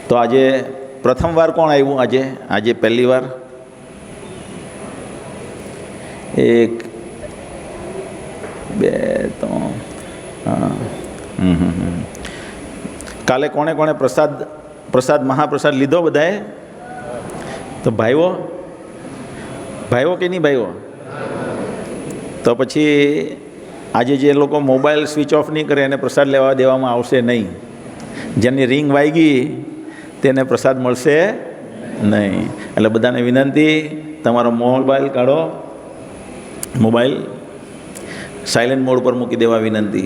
તો આજે પ્રથમ વાર કોણ આવ્યું? આજે પહેલી વાર? એક બે ત્રણ, હા. કાલે કોણે કોણે પ્રસાદ મહાપ્રસાદ લીધો બધાએ? તો ભાઈઓ કે નહીં ભાઈઓ? તો પછી આજે જે લોકો મોબાઈલ સ્વિચ ઓફ નહીં કરે એને પ્રસાદ લેવા દેવામાં આવશે નહીં. જેની રિંગ વાગી તેને પ્રસાદ મળશે નહીં. એટલે બધાને વિનંતી, તમારો મોબાઈલ કાઢો, મોબાઈલ સાયલેન્ટ મોડ પર મૂકી દેવા વિનંતી,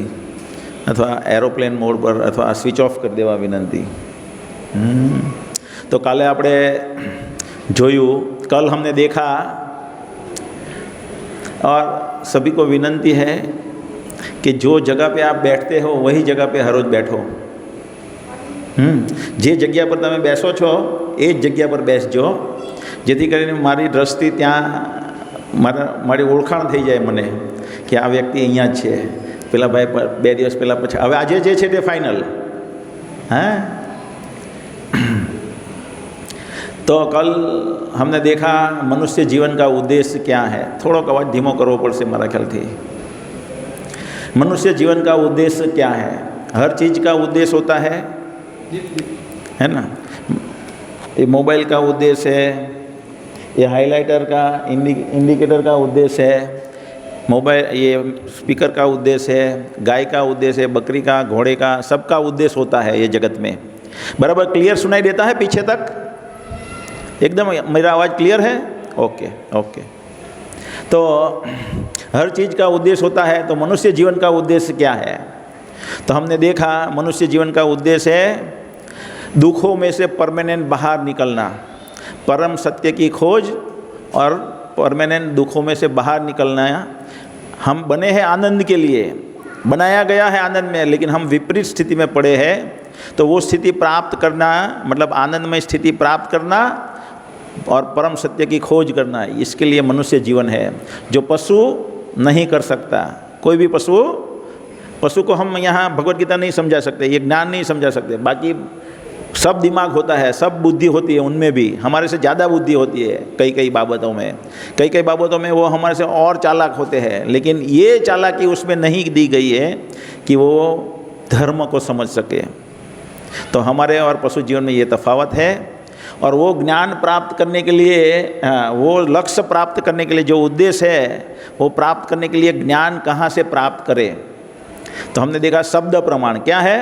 અથવા એરોપ્લેન મોડ પર, અથવા સ્વિચ ઓફ કરી દેવા વિનંતી. तो काले આપણે જોયું, कल हमने देखा, और सभी को विनंती है कि जो जगह पे आप बैठते हो वही जगह पे हर रोज बैठो. जे जग्या पर તમે બેસો છો એ જ જગ્યા પર બેસજો, જેથી કરીને મારી દ્રષ્ટિ ત્યાં મારી ઓળખાણ થઈ જાય મને કે આ વ્યક્તિ અહીંયા જ છે. પેલા ભાઈ 2 દિવસ પહેલાં પછી, હવે આજે જે છે તે ફાઇનલ. हाँ, तो कल हमने देखा मनुष्य जीवन का उद्देश्य क्या है. थोड़ा आवाज धीमो करવો પડશે મારા ખ્યાલથી. मनुष्य जीवन का उद्देश्य क्या है? हर चीज़ का उद्देश्य होता है ना. ये मोबाइल का उद्देश्य है, ये हाइलाइटर का इंडिकेटर का उद्देश्य है, मोबाइल ये स्पीकर का उद्देश्य है, गाय का उद्देश्य है, बकरी का, घोड़े का, सबका उद्देश्य होता है ये जगत में. बराबर क्लियर सुनाई देता है पीछे तक? एकदम मेरा आवाज़ क्लियर है? Okay okay. तो हर चीज़ का उद्देश्य होता है. तो मनुष्य जीवन का उद्देश्य क्या है? तो हमने देखा मनुष्य जीवन का उद्देश्य है दुखों में से परमानेंट बाहर निकलना, परम सत्य की खोज और परमानेंट दुखों में से बाहर निकलना. हम बने हैं आनंद के लिए, बनाया गया है आनंद में, लेकिन हम विपरीत स्थिति में पड़े हैं. तो वो स्थिति प्राप्त करना, मतलब आनंदमय स्थिति प्राप्त करना और परम सत्य की खोज करना, इसके लिए मनुष्य जीवन है, जो पशु नहीं कर सकता. कोई भी पशु को हम यहाँ भगवत गीता नहीं समझा सकते, ये ज्ञान नहीं समझा सकते. बाकी सब दिमाग होता है, सब बुद्धि होती है, उनमें भी हमारे से ज़्यादा बुद्धि होती है कई बाबतों में. कई बाबतों में वो हमारे से और चालाक होते हैं, लेकिन ये चालाकी उसमें नहीं दी गई है कि वो धर्म को समझ सके. तो हमारे और पशु जीवन में ये तफावत है. और वो ज्ञान प्राप्त करने के लिए, वो लक्ष्य प्राप्त करने के लिए जो उद्देश्य है, वो प्राप्त करने के लिए ज्ञान कहाँ से प्राप्त करें? तो हमने देखा शब्द प्रमाण. क्या है?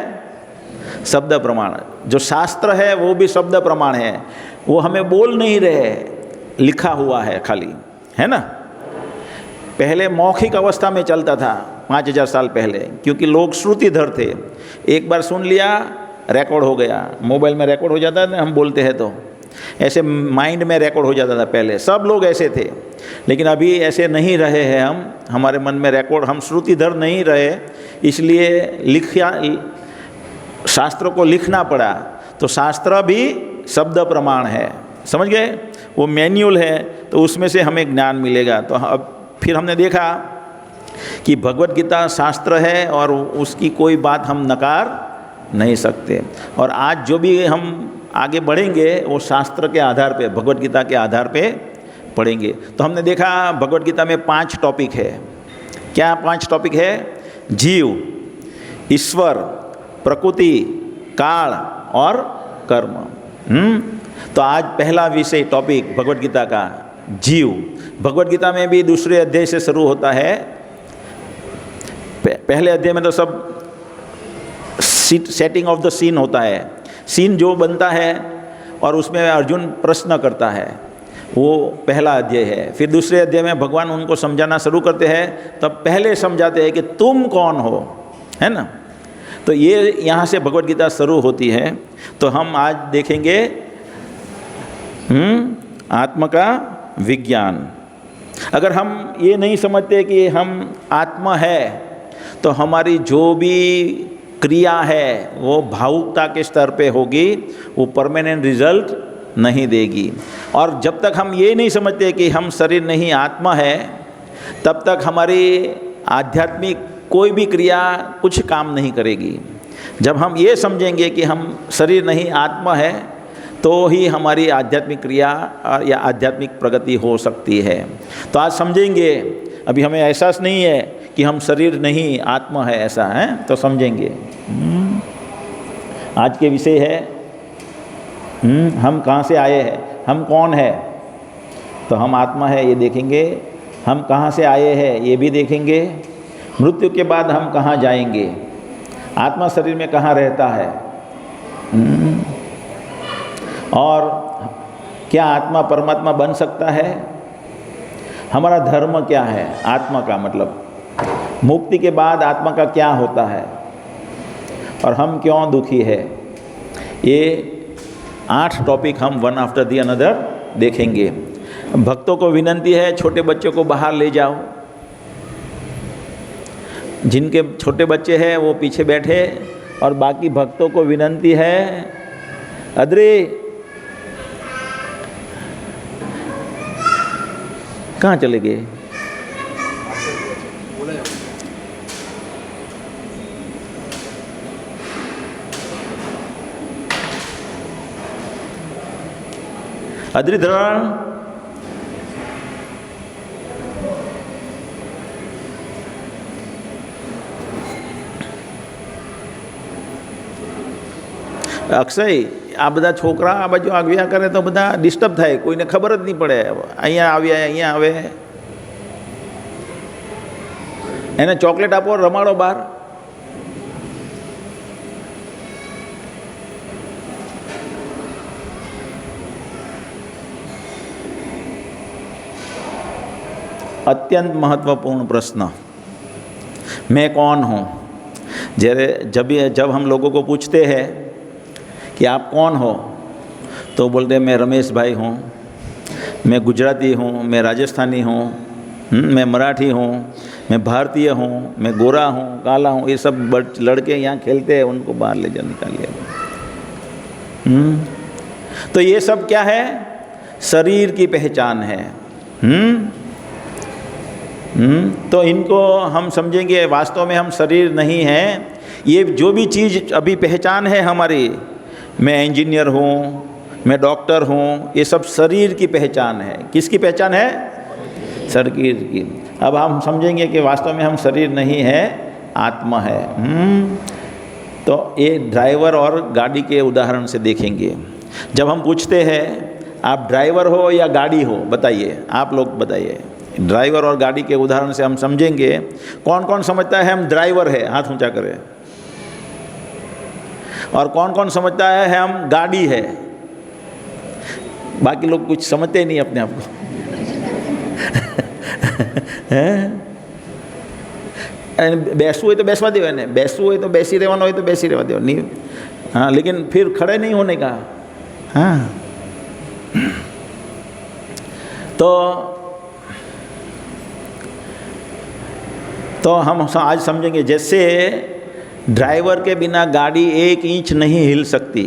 शब्द प्रमाण. जो शास्त्र है वो भी शब्द प्रमाण है. वो हमें बोल नहीं रहे, लिखा हुआ है खाली, है ना. पहले मौखिक अवस्था में चलता था 5000 साल पहले, क्योंकि लोग श्रुतिधर थे. एक बार सुन लिया, रिकॉर्ड हो गया. मोबाइल में रिकॉर्ड हो जाता है ना, हम बोलते हैं तो ऐसे माइंड में रिकॉर्ड हो जाता था पहले. सब लोग ऐसे थे, लेकिन अभी ऐसे नहीं रहे हैं हम. हमारे मन में रिकॉर्ड, हम श्रुतिधर नहीं रहे, इसलिए शास्त्र को लिखना पड़ा. तो शास्त्र भी शब्द प्रमाण है, समझ गए? वो मैन्युअल है, तो उसमें से हमें ज्ञान मिलेगा. तो अब फिर हमने देखा कि भगवत गीता शास्त्र है और उसकी कोई बात हम नकार नहीं सकते. और आज जो भी हम आगे बढ़ेंगे वो शास्त्र के आधार पे, भगवत गीता के आधार पे पढ़ेंगे. तो हमने देखा भगवत गीता में 5 टॉपिक है. क्या 5 टॉपिक है? जीव, ईश्वर, प्रकृति, काल और कर्म. तो आज पहला विषय टॉपिक भगवत गीता का जीव. भगवत गीता में भी दूसरे अध्याय से शुरू होता है. पहले अध्याय में तो सब सेटिंग ऑफ द सीन होता है. सीन जो बनता है और उसमें अर्जुन प्रश्न करता है, वो पहला अध्याय है. फिर दूसरे अध्याय में भगवान उनको समझाना शुरू करते हैं, तब पहले समझाते हैं कि तुम कौन हो, है ना. तो ये यहाँ से भगवत गीता शुरू होती है. तो हम आज देखेंगे आत्मा का विज्ञान. अगर हम ये नहीं समझते कि हम आत्मा है, तो हमारी जो भी क्रिया है वो भावुकता के स्तर पे होगी, वो परमानेंट रिजल्ट नहीं देगी. और जब तक हम ये नहीं समझते कि हम शरीर नहीं आत्मा है, तब तक हमारी आध्यात्मिक कोई भी क्रिया कुछ काम नहीं करेगी. जब हम ये समझेंगे कि हम शरीर नहीं आत्मा है, तो ही हमारी आध्यात्मिक क्रिया या आध्यात्मिक प्रगति हो सकती है। तो आज समझेंगे, अभी हमें एहसास नहीं है कि हम शरीर नहीं आत्मा है, ऐसा है तो समझेंगे। आज के विषय है हम कहाँ से आए हैं, हम कौन है। तो हम आत्मा है ये देखेंगे, हम कहाँ से आए हैं ये भी देखेंगे, मृत्यु के बाद हम कहाँ जाएंगे, आत्मा शरीर में कहाँ रहता है, और क्या आत्मा परमात्मा बन सकता है, हमारा धर्म क्या है, आत्मा का मतलब मुक्ति के बाद आत्मा का क्या होता है, और हम क्यों दुखी है। ये 8 टॉपिक हम वन आफ्टर दी अनदर देखेंगे। भक्तों को विनंती है, छोटे बच्चों को बाहर ले जाओ, जिनके छोटे बच्चे हैं वो पीछे बैठे, और बाकी भक्तों को विनंती है, अदरे कहाँ चले गए। अदरी धरण અક્ષય, આ બધા છોકરા આ બાજુ આવ્યા કરે તો બધા ડિસ્ટર્બ થાય, કોઈને ખબર જ નહીં પડે, અહીંયા આવ્યા અહીંયા આવે, એને ચોકલેટ આપો, રમાડો બહાર. अत्यंत महत्वपूर्ण प्रश्न, मैं कौन हूँ। जब हम लोगों को पूछते हैं कि आप कौन हो, तो बोलते हैं मैं रमेश भाई हूँ, मैं गुजराती हूँ, मैं राजस्थानी हूँ, मैं मराठी हूँ, मैं भारतीय हूँ, मैं गोरा हूँ, काला हूँ। ये सब लड़के यहाँ खेलते हैं, उनको बाहर ले जा निकालिए। तो ये सब क्या है, शरीर की पहचान है। तो इनको हम समझेंगे वास्तव में हम शरीर नहीं हैं। ये जो भी चीज़ अभी पहचान है हमारी, मैं इंजीनियर हूँ, मैं डॉक्टर हूँ, ये सब शरीर की पहचान है। किसकी पहचान है, शरीर की। अब हम समझेंगे कि वास्तव में हम शरीर नहीं है, आत्मा है। तो ये ड्राइवर और गाड़ी के उदाहरण से देखेंगे। जब हम पूछते हैं आप ड्राइवर हो या गाड़ी हो, बताइए, आप लोग बताइए। ड्राइवर और गाड़ी के उदाहरण से हम समझेंगे। कौन कौन समझता है हम ड्राइवर है, हाथ ऊंचा करें। और कौन कौन समझता है हम गाड़ी है। बाकी लोग कुछ समझते ही नहीं अपने आप को। બેસવું હોય તો બેસવા દેવાય ને, બેસવું હોય તો બેસી રહેવાનું હોય તો બેસી રહેવા દેવાનું નહીં। हाँ, लेकिन फिर खड़े नहीं होने का। हाँ, तो हम आज समझेंगे जैसे ड्राइवर के बिना गाड़ी 1 इंच नहीं हिल सकती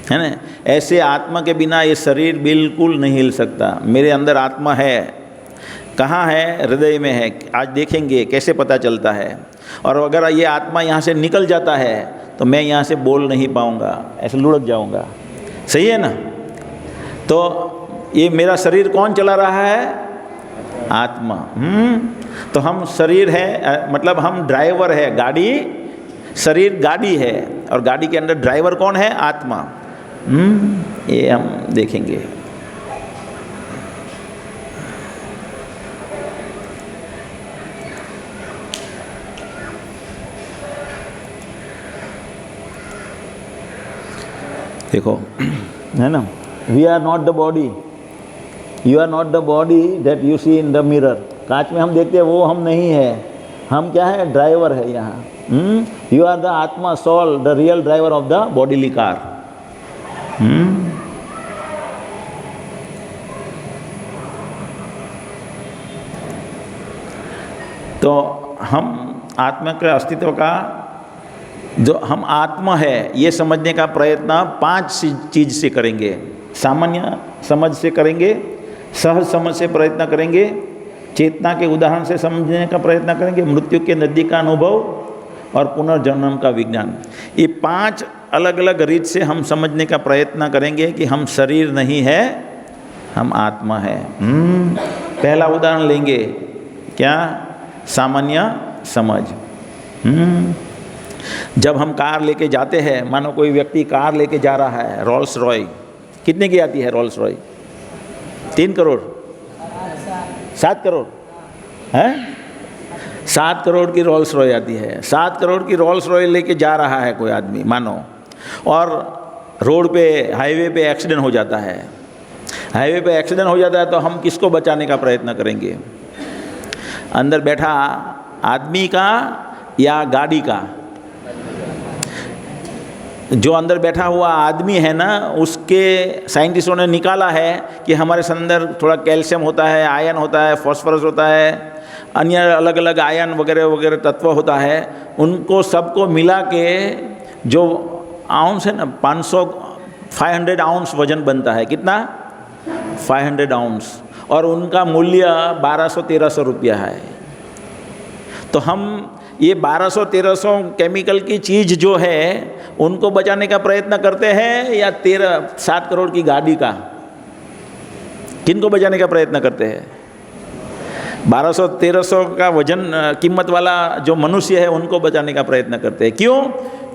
है ना, ऐसे आत्मा के बिना ये शरीर बिल्कुल नहीं हिल सकता। मेरे अंदर आत्मा है, कहाँ है, हृदय में है। आज देखेंगे कैसे पता चलता है। और अगर ये आत्मा यहाँ से निकल जाता है तो मैं यहाँ से बोल नहीं पाऊँगा, ऐसे लुढ़क जाऊँगा। सही है ना। तो ये मेरा शरीर कौन चला रहा है, आत्मा। तो हम शरीर है, मतलब हम ड्राइवर है, गाड़ी, शरीर गाड़ी है, और गाड़ी के अंदर ड्राइवर कौन है, आत्मा। ये हम देखेंगे। देखो है ना, we are not the body, you are not the body that you see in the mirror. कांच में हम देखते हैं वो हम नहीं है, हम क्या है, ड्राइवर है यहाँ। You are the atma, soul, the real driver of the bodily car. तो हम आत्मा के अस्तित्व का, जो हम आत्मा है ये समझने का प्रयत्न 5 चीज़ से करेंगे। सामान्य समझ से करेंगे, सहज समझ से प्रयत्न करेंगे, चेतना के उदाहरण से समझने का प्रयत्न करेंगे, मृत्यु के नज़दीक का अनुभव, और पुनर्जन्म का विज्ञान। ये 5 अलग अलग रीत से हम समझने का प्रयत्न करेंगे कि हम शरीर नहीं है, हम आत्मा है। पहला उदाहरण लेंगे, क्या? सामान्य समझ। जब हम कार लेके जाते हैं, मानो कोई व्यक्ति कार लेके जा रहा है, रोल्स रॉय, कितने की आती है रोल्स रॉय? 3 करोड़, 7 करोड़ है? 7 करोड़ की रोल्स रॉय आती है। 7 करोड़ की रोल्स रॉय लेके जा रहा है कोई आदमी मानो, और रोड पे, हाईवे पे एक्सीडेंट हो जाता है। हाईवे पे एक्सीडेंट हो जाता है तो हम किसको बचाने का प्रयत्न करेंगे? अंदर बैठा आदमी का या गाड़ी का? जो अंदर बैठा हुआ आदमी है ना, उसके साइंटिस्टों ने निकाला है कि हमारे अंदर थोड़ा कैल्शियम होता है, आयरन होता है, फास्फोरस होता है, अन्य अलग अलग आयन वगैरह वगैरह तत्व होता है। उनको सबको मिला के जो आउंस है ना, 500 आउंस वजन बनता है। कितना? 500 आउंस, और उनका मूल्य 1200-1300 रुपया है। तो हम ये 1200-1300 केमिकल की चीज़ जो है उनको बचाने का प्रयत्न करते हैं, या 7 करोड़ की गाड़ी का? किनको बचाने का प्रयत्न करते हैं? 1200-1300 का वजन कीमत वाला जो मनुष्य है उनको बचाने का प्रयत्न करते हैं। क्यों?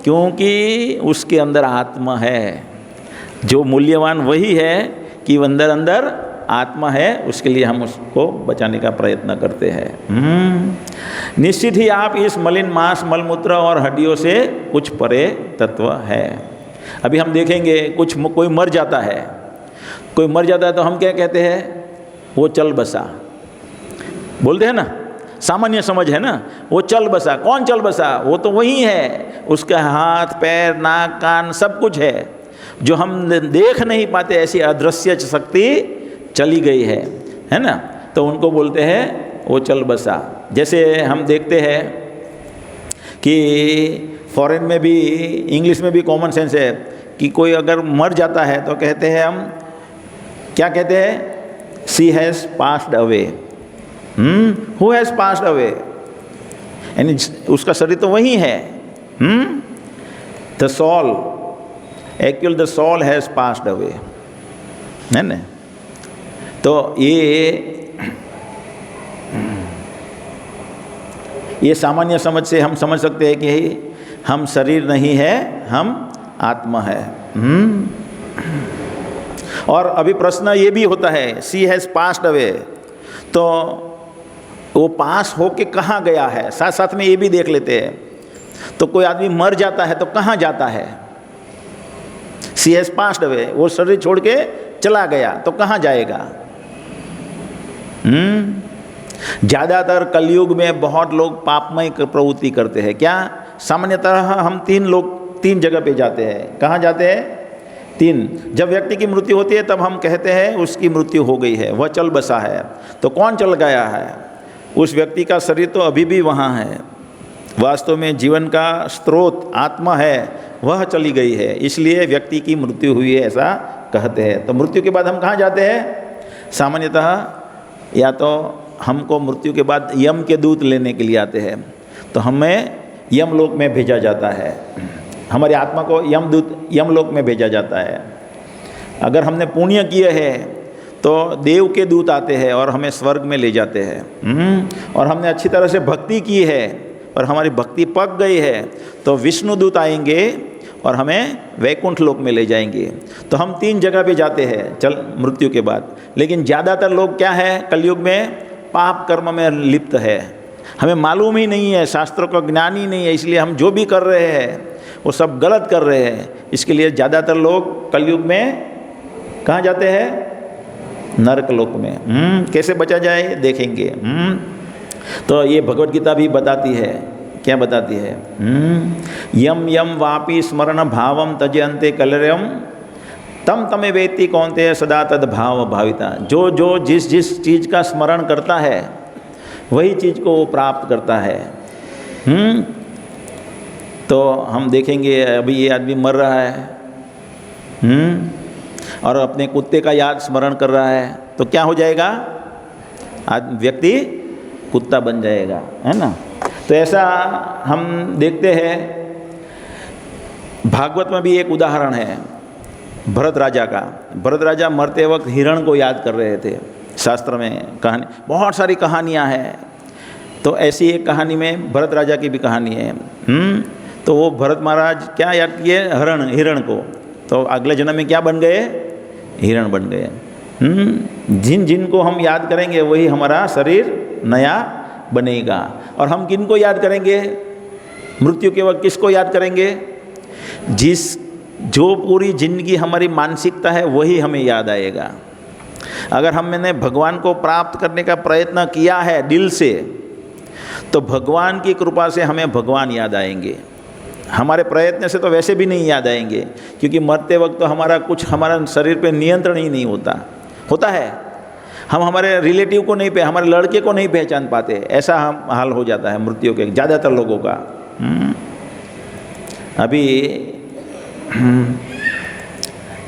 क्योंकि उसके अंदर आत्मा है। जो मूल्यवान वही है कि अंदर अंदर आत्मा है, उसके लिए हम उसको बचाने का प्रयत्न करते हैं। निश्चित ही आप इस मलिन मांस, मलमूत्र और हड्डियों से कुछ परे तत्व है। अभी हम देखेंगे, कोई मर जाता है, कोई मर जाता है तो हम क्या कहते हैं? वो चल बसा बोलते हैं ना, सामान्य समझ है ना, वो चल बसा। कौन चल बसा? वो तो वही है, उसका हाथ, पैर, नाक, कान सब कुछ है। जो हम देख नहीं पाते, ऐसी अदृश्य शक्ति चली गई है ना, तो उनको बोलते हैं वो चल बसा। जैसे हम देखते हैं कि फॉरेन में भी, इंग्लिश में भी कॉमन सेंस है कि कोई अगर मर जाता है तो कहते हैं हम, क्या कहते हैं? She has passed away. Who has passed away? यानी उसका शरीर तो वही है। The soul, actual the soul has passed away, है ना। तो ये सामान्य समझ से हम समझ सकते हैं कि हम शरीर नहीं है, हम आत्मा है। और अभी प्रश्न ये भी होता है, सी हैज़ पास्ड अवे, तो वो पास होके कहाँ गया है? साथ साथ में ये भी देख लेते हैं। तो कोई आदमी मर जाता है तो कहाँ जाता है? सी हैज़ पास्ड अवे, वो शरीर छोड़ के चला गया तो कहाँ जाएगा? ज़्यादातर कलयुग में बहुत लोग पापमय प्रवृत्ति करते हैं। क्या? सामान्यतः हम 3 जगह पे जाते हैं। कहाँ जाते हैं? 3। जब व्यक्ति की मृत्यु होती है तब हम कहते हैं उसकी मृत्यु हो गई है, वह चल बसा है। तो कौन चल गया है? उस व्यक्ति का शरीर तो अभी भी वहाँ है। वास्तव में जीवन का स्रोत आत्मा है, वह चली गई है, इसलिए व्यक्ति की मृत्यु हुई है, ऐसा कहते हैं। तो मृत्यु के बाद हम कहाँ जाते हैं? सामान्यतः या तो हमको मृत्यु के बाद यम के दूत लेने के लिए आते हैं, तो हमें यमलोक में भेजा जाता है। हमारी आत्मा को यमलोक में भेजा जाता है। अगर हमने पुण्य किए हैं तो देव के दूत आते हैं और हमें स्वर्ग में ले जाते हैं। और हमने अच्छी तरह से भक्ति की है और हमारी भक्ति पक गई है तो विष्णु दूत आएंगे और हमें वैकुंठ लोक में ले जाएंगे। तो हम 3 जगह पे जाते हैं मृत्यु के बाद। लेकिन ज़्यादातर लोग क्या है, कलयुग में पाप कर्म में लिप्त है। हमें मालूम ही नहीं है, शास्त्रों का ज्ञान ही नहीं है, इसलिए हम जो भी कर रहे हैं वो सब गलत कर रहे हैं। इसके लिए ज़्यादातर लोग कलयुग में कहाँ जाते हैं? नरक लोक में। कैसे बचा जाए देखेंगे। तो ये भगवत गीता भी बताती है। क्या बताती है? यम यम वापि स्मरण भावम तजयन्ते कलरयम तम तमे वेत्ति कौन्तेय सदा तद भाव भाविता। जो जिस चीज़ का स्मरण करता है वही चीज़ को वो प्राप्त करता है। तो हम देखेंगे अभी ये आदमी मर रहा है और अपने कुत्ते का याद स्मरण कर रहा है तो क्या हो जाएगा? आज व्यक्ति कुत्ता बन जाएगा, है ना। तो ऐसा हम देखते हैं, भागवत में भी एक उदाहरण है भरत राजा का। भरत राजा मरते वक्त हिरण को याद कर रहे थे। शास्त्र में कहानी, बहुत सारी कहानियाँ हैं, तो ऐसी एक कहानी में भरत राजा की भी कहानी है। तो वो भरत महाराज क्या याद किए, हिरण को, तो अगले जन्म में क्या बन गए, हिरण बन गए। जिनको हम याद करेंगे वही हमारा शरीर नया बनेगा। और हम किनको याद करेंगे, मृत्यु के वक्त किसको याद करेंगे, जो पूरी जिंदगी हमारी मानसिकता है वही हमें याद आएगा। अगर हमने भगवान को प्राप्त करने का प्रयत्न किया है दिल से, तो भगवान की कृपा से हमें भगवान याद आएंगे। हमारे प्रयत्न से तो वैसे भी नहीं याद आएंगे, क्योंकि मरते वक्त तो हमारा शरीर पे नियंत्रण ही नहीं होता है। हम हमारे रिलेटिव को नहीं, हमारे लड़के को नहीं पहचान पाते, ऐसा हाल हो जाता है मृत्यु के ज़्यादातर लोगों का।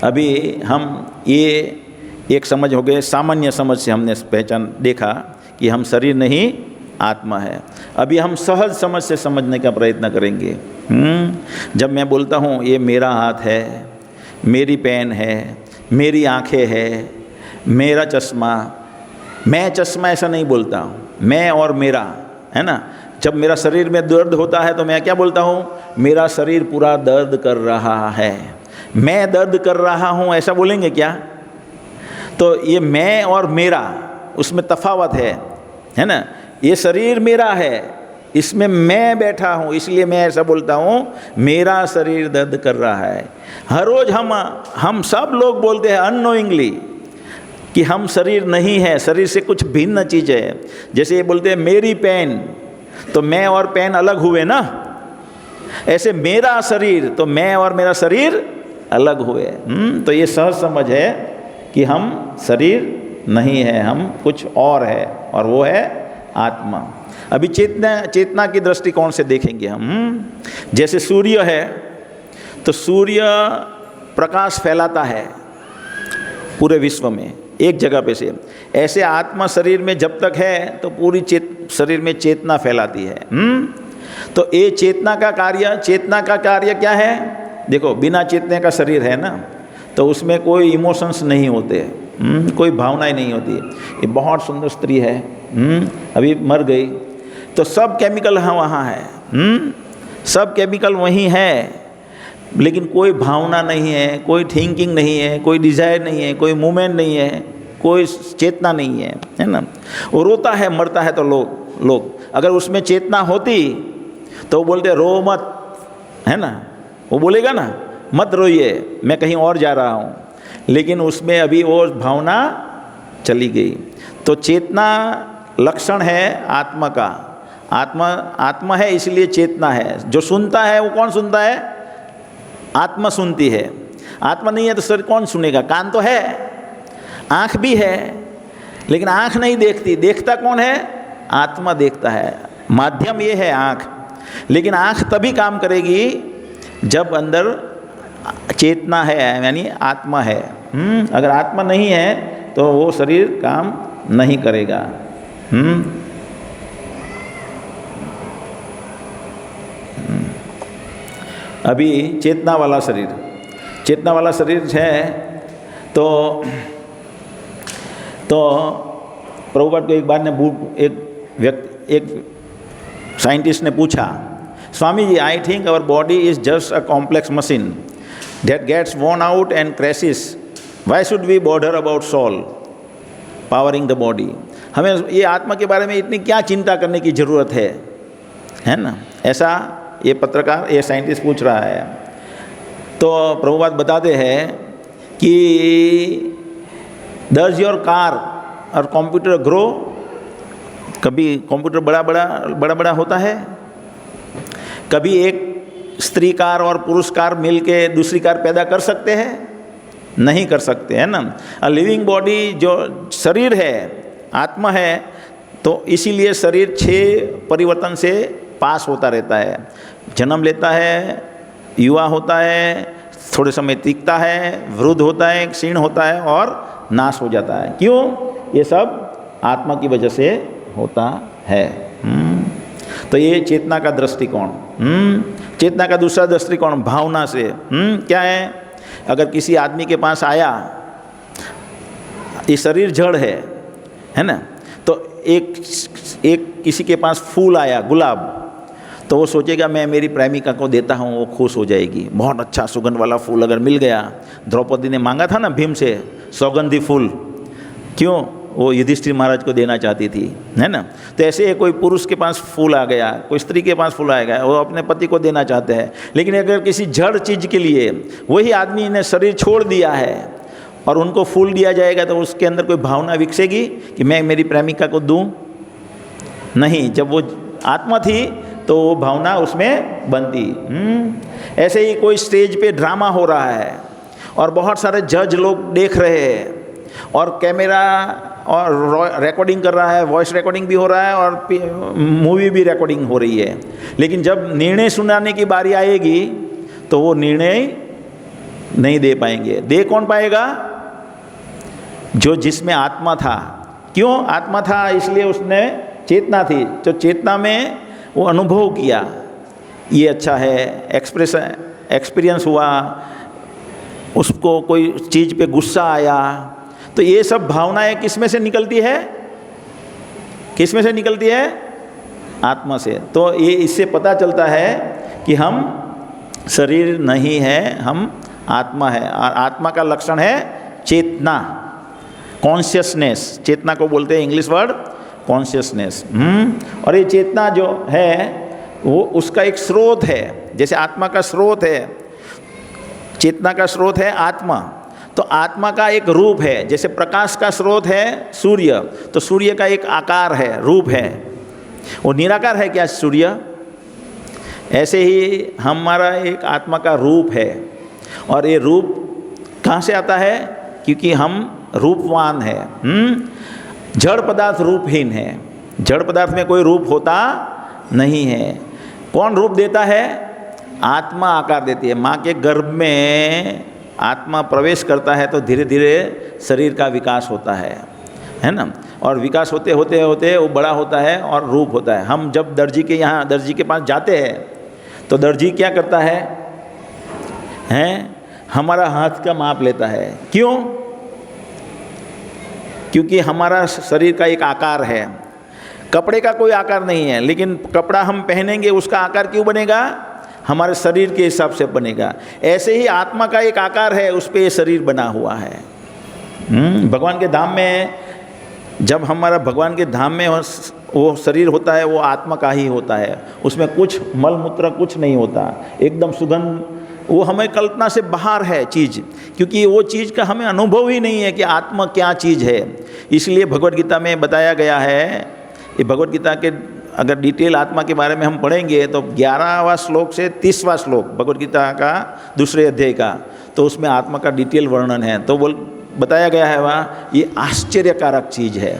अभी हम ये एक समझ हो गए, सामान्य समझ से हमने पहचान देखा कि हम शरीर नहीं आत्मा है। अभी हम सहज समझ से समझने का प्रयत्न करेंगे। जब मैं बोलता हूँ ये मेरा हाथ है, मेरी पेन है, मेरी आँखें है, मेरा चश्मा, मैं चश्मा ऐसा नहीं बोलता हूँ, मैं और मेरा, है ना। जब मेरा शरीर में दर्द होता है तो मैं क्या बोलता हूँ, मेरा शरीर पूरा दर्द कर रहा है, मैं दर्द कर रहा हूँ, ऐसा बोलेंगे क्या। तो ये मैं और मेरा, उसमें तफावत है ना। ये शरीर मेरा है, इसमें मैं बैठा हूँ, इसलिए मैं ऐसा बोलता हूँ मेरा शरीर दर्द कर रहा है। हर रोज़ हम सब लोग बोलते हैं अननोइंगली कि हम शरीर नहीं है, शरीर से कुछ भिन्न चीज़ है। जैसे ये बोलते हैं मेरी पेन, तो मैं और पेन अलग हुए ना, ऐसे मेरा शरीर, तो मैं और मेरा शरीर अलग हुए। तो ये सहज समझ है कि हम शरीर नहीं है, हम कुछ और है, और वो है आत्मा। अभी चेतना की दृष्टिकोण से देखेंगे हम। जैसे सूर्य है, तो सूर्य प्रकाश फैलाता है पूरे विश्व में एक जगह पे से, ऐसे आत्मा शरीर में जब तक है तो पूरी शरीर में चेतना फैलाती है। तो ये चेतना का कार्य क्या है। देखो, बिना चेतने का शरीर है ना, तो उसमें कोई इमोशंस नहीं होते, कोई भावनाएं नहीं होती। ये बहुत सुंदर स्त्री है, अभी मर गई, तो सब केमिकल वहाँ है, सब केमिकल वहीं है, लेकिन कोई भावना नहीं है, कोई थिंकिंग नहीं है, कोई डिज़ायर नहीं है, कोई मूवमेंट नहीं है, कोई चेतना नहीं है ना। वो रोता है, मरता है, तो लोग अगर उसमें चेतना होती तो वो बोलते रो मत, है ना, वो बोलेगा ना मत रोइए, मैं कहीं और जा रहा हूँ, लेकिन उसमें अभी वो भावना चली गई। तो चेतना लक्षण है आत्मा का। आत्मा है इसलिए चेतना है। जो सुनता है वो कौन सुनता है, आत्मा सुनती है। आत्मा नहीं है तो शरीर कौन सुनेगा। कान तो है, आँख भी है, लेकिन आँख नहीं देखती, देखता कौन है, आत्मा देखता है। माध्यम ये है आँख, लेकिन आँख तभी काम करेगी जब अंदर चेतना है, यानी आत्मा है। अगर आत्मा नहीं है तो वो शरीर काम नहीं करेगा। अभी चेतना वाला शरीर है, तो प्रभुपाद को एक बार ने एक साइंटिस्ट ने पूछा, Swami ji, I think our body is just a complex machine that gets worn out and crashes. Why should we bother about soul powering the body? हमें ये आत्मा के बारे में इतनी क्या चिंता करने की ज़रूरत है ना। ऐसा ये पत्रकार, ये साइंटिस्ट पूछ रहा है। तो प्रभुपाद बताते हैं कि does your car और कंप्यूटर ग्रो, कभी कंप्यूटर बड़ा बड़ा होता है, कभी एक स्त्री कार और पुरुष कार मिलके दूसरी कार पैदा कर सकते हैं, नहीं कर सकते, है ना। लिविंग बॉडी जो शरीर है, आत्मा है, तो इसीलिए शरीर 6 परिवर्तन से पास होता रहता है। जन्म लेता है, युवा होता है, थोड़े समय टिकता है, वृद्ध होता है, क्षीण होता है और नाश हो जाता है। क्यों? ये सब आत्मा की वजह से होता है। तो ये चेतना का दृष्टिकोण। चेतना का दूसरा दृष्टिकोण भावना से क्या है, अगर किसी आदमी के पास आया, ये शरीर जड़ है ना, तो एक किसी के पास फूल आया, गुलाब, तो वो सोचेगा मैं मेरी प्रेमिका को देता हूँ, वो खुश हो जाएगी। बहुत अच्छा सुगंध वाला फूल अगर मिल गया, द्रौपदी ने मांगा था ना भीम से सौगंधी फूल, क्यों? वो युधिष्ठिर महाराज को देना चाहती थी, है ना। तो ऐसे कोई पुरुष के पास फूल आ गया, कोई स्त्री के पास फूल आ गया, वो अपने पति को देना चाहते हैं। लेकिन अगर किसी जड़ चीज़ के लिए वही आदमी ने शरीर छोड़ दिया है और उनको फूल दिया जाएगा, तो उसके अंदर कोई भावना विकसेगी कि मैं मेरी प्रेमिका को दूं? नहीं। जब वो आत्मा थी तो वो भावना उसमें बनती। ऐसे ही कोई स्टेज पे ड्रामा हो रहा है और बहुत सारे जज लोग देख रहे हैं और कैमरा और रिकॉर्डिंग कर रहा है, वॉइस रिकॉर्डिंग भी हो रहा है और मूवी भी रिकॉर्डिंग हो रही है। लेकिन जब निर्णय सुनाने की बारी आएगी तो वो निर्णय नहीं दे पाएंगे। दे कौन पाएगा? जो जिसमें आत्मा था। क्यों आत्मा था? इसलिए उसने चेतना थी, तो चेतना में वो अनुभव किया, ये अच्छा है, एक्सपीरियंस हुआ, उसको कोई चीज़ पे गुस्सा आया, तो ये सब भावनाएं किस में से निकलती है? किस में से निकलती है? आत्मा से। तो ये इससे पता चलता है कि हम शरीर नहीं है, हम आत्मा है। और आत्मा का लक्षण है चेतना, कॉन्शियसनेस। चेतना को बोलते हैं इंग्लिश वर्ड कॉन्शियसनेस। और ये चेतना जो है वो उसका एक स्रोत है। जैसे आत्मा का स्रोत है, चेतना का स्रोत है आत्मा, तो आत्मा का एक रूप है। जैसे प्रकाश का स्रोत है सूर्य, तो सूर्य का एक आकार है, रूप है, वो निराकार है क्या सूर्य? ऐसे ही हमारा एक आत्मा का रूप है। और ये रूप कहाँ से आता है? क्योंकि हम रूपवान है। जड़ पदार्थ रूपहीन है, जड़ पदार्थ में कोई रूप होता नहीं है। कौन रूप देता है? आत्मा आकार देती है। माँ के गर्भ में आत्मा प्रवेश करता है तो धीरे धीरे शरीर का विकास होता है ना। और विकास होते होते होते वो बड़ा होता है और रूप होता है। हम जब दर्जी के यहाँ दर्जी के पास जाते हैं तो दर्जी क्या करता है? हमारा हाथ का माप लेता है। क्यों? क्योंकि हमारा शरीर का एक आकार है। कपड़े का कोई आकार नहीं है, लेकिन कपड़ा हम पहनेंगे उसका आकार क्यों बनेगा? हमारे शरीर के हिसाब से बनेगा। ऐसे ही आत्मा का एक आकार है, उस पर ये शरीर बना हुआ है। भगवान के धाम में जब हमारा भगवान के धाम में वो शरीर होता है, वो आत्मा का ही होता है। उसमें कुछ मल मूत्र कुछ नहीं होता, एकदम सुगंध, वो हमें कल्पना से बाहर है चीज़, क्योंकि वो चीज़ का हमें अनुभव ही नहीं है कि आत्मा क्या चीज़ है। इसलिए भगवद गीता में बताया गया है, ये भगवद गीता के अगर डिटेल आत्मा के बारे में हम पढ़ेंगे तो 11वां श्लोक से 30वां श्लोक भगवद गीता का दूसरे अध्याय का, तो उसमें आत्मा का डिटेल वर्णन है। तो बताया गया है वहाँ ये आश्चर्यकारक चीज़ है।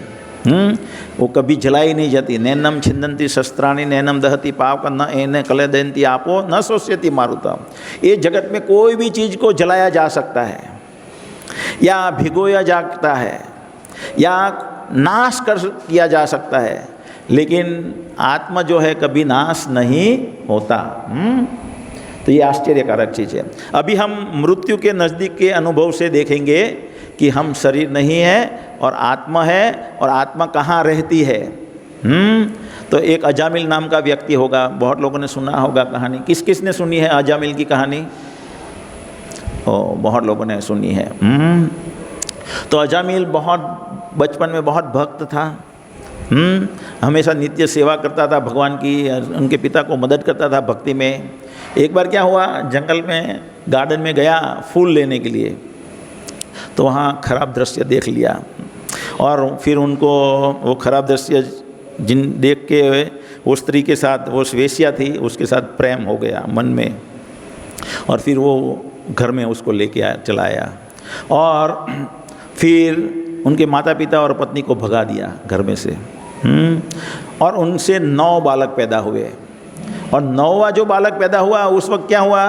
वो कभी जलाई नहीं जाती। नैनम छिंदंती शस्त्राणी नैनम दहती पाप न एने कलेदंती आपो न शोष्यति मारुता। ये जगत में कोई भी चीज़ को जलाया जा सकता है या भिगोया जाता है या नाश कर किया जा सकता है, लेकिन आत्मा जो है कभी नाश नहीं होता। तो ये आश्चर्यकारक चीज़ है। अभी हम मृत्यु के नज़दीक के अनुभव से देखेंगे कि हम शरीर नहीं है और आत्मा है, और आत्मा कहाँ रहती है। तो एक अजामिल नाम का व्यक्ति होगा, बहुत लोगों ने सुना होगा कहानी। किस किस ने सुनी है अजामिल की कहानी? बहुत लोगों ने सुनी है। तो अजामिल बहुत बचपन में बहुत भक्त था। हमेशा नित्य सेवा करता था भगवान की, उनके पिता को मदद करता था भक्ति में। एक बार क्या हुआ, जंगल में गार्डन में गया फूल लेने के लिए, तो वहाँ खराब दृश्य देख लिया और फिर उनको वो खराब दृश्य देख के वो स्त्री के साथ, वो वेश्या थी, उसके साथ प्रेम हो गया मन में, और फिर वो घर में उसको लेके चला आया और फिर उनके माता पिता और पत्नी को भगा दिया घर में से। और उनसे 9 बालक पैदा हुए, और 9वां जो बालक पैदा हुआ उस वक्त क्या हुआ,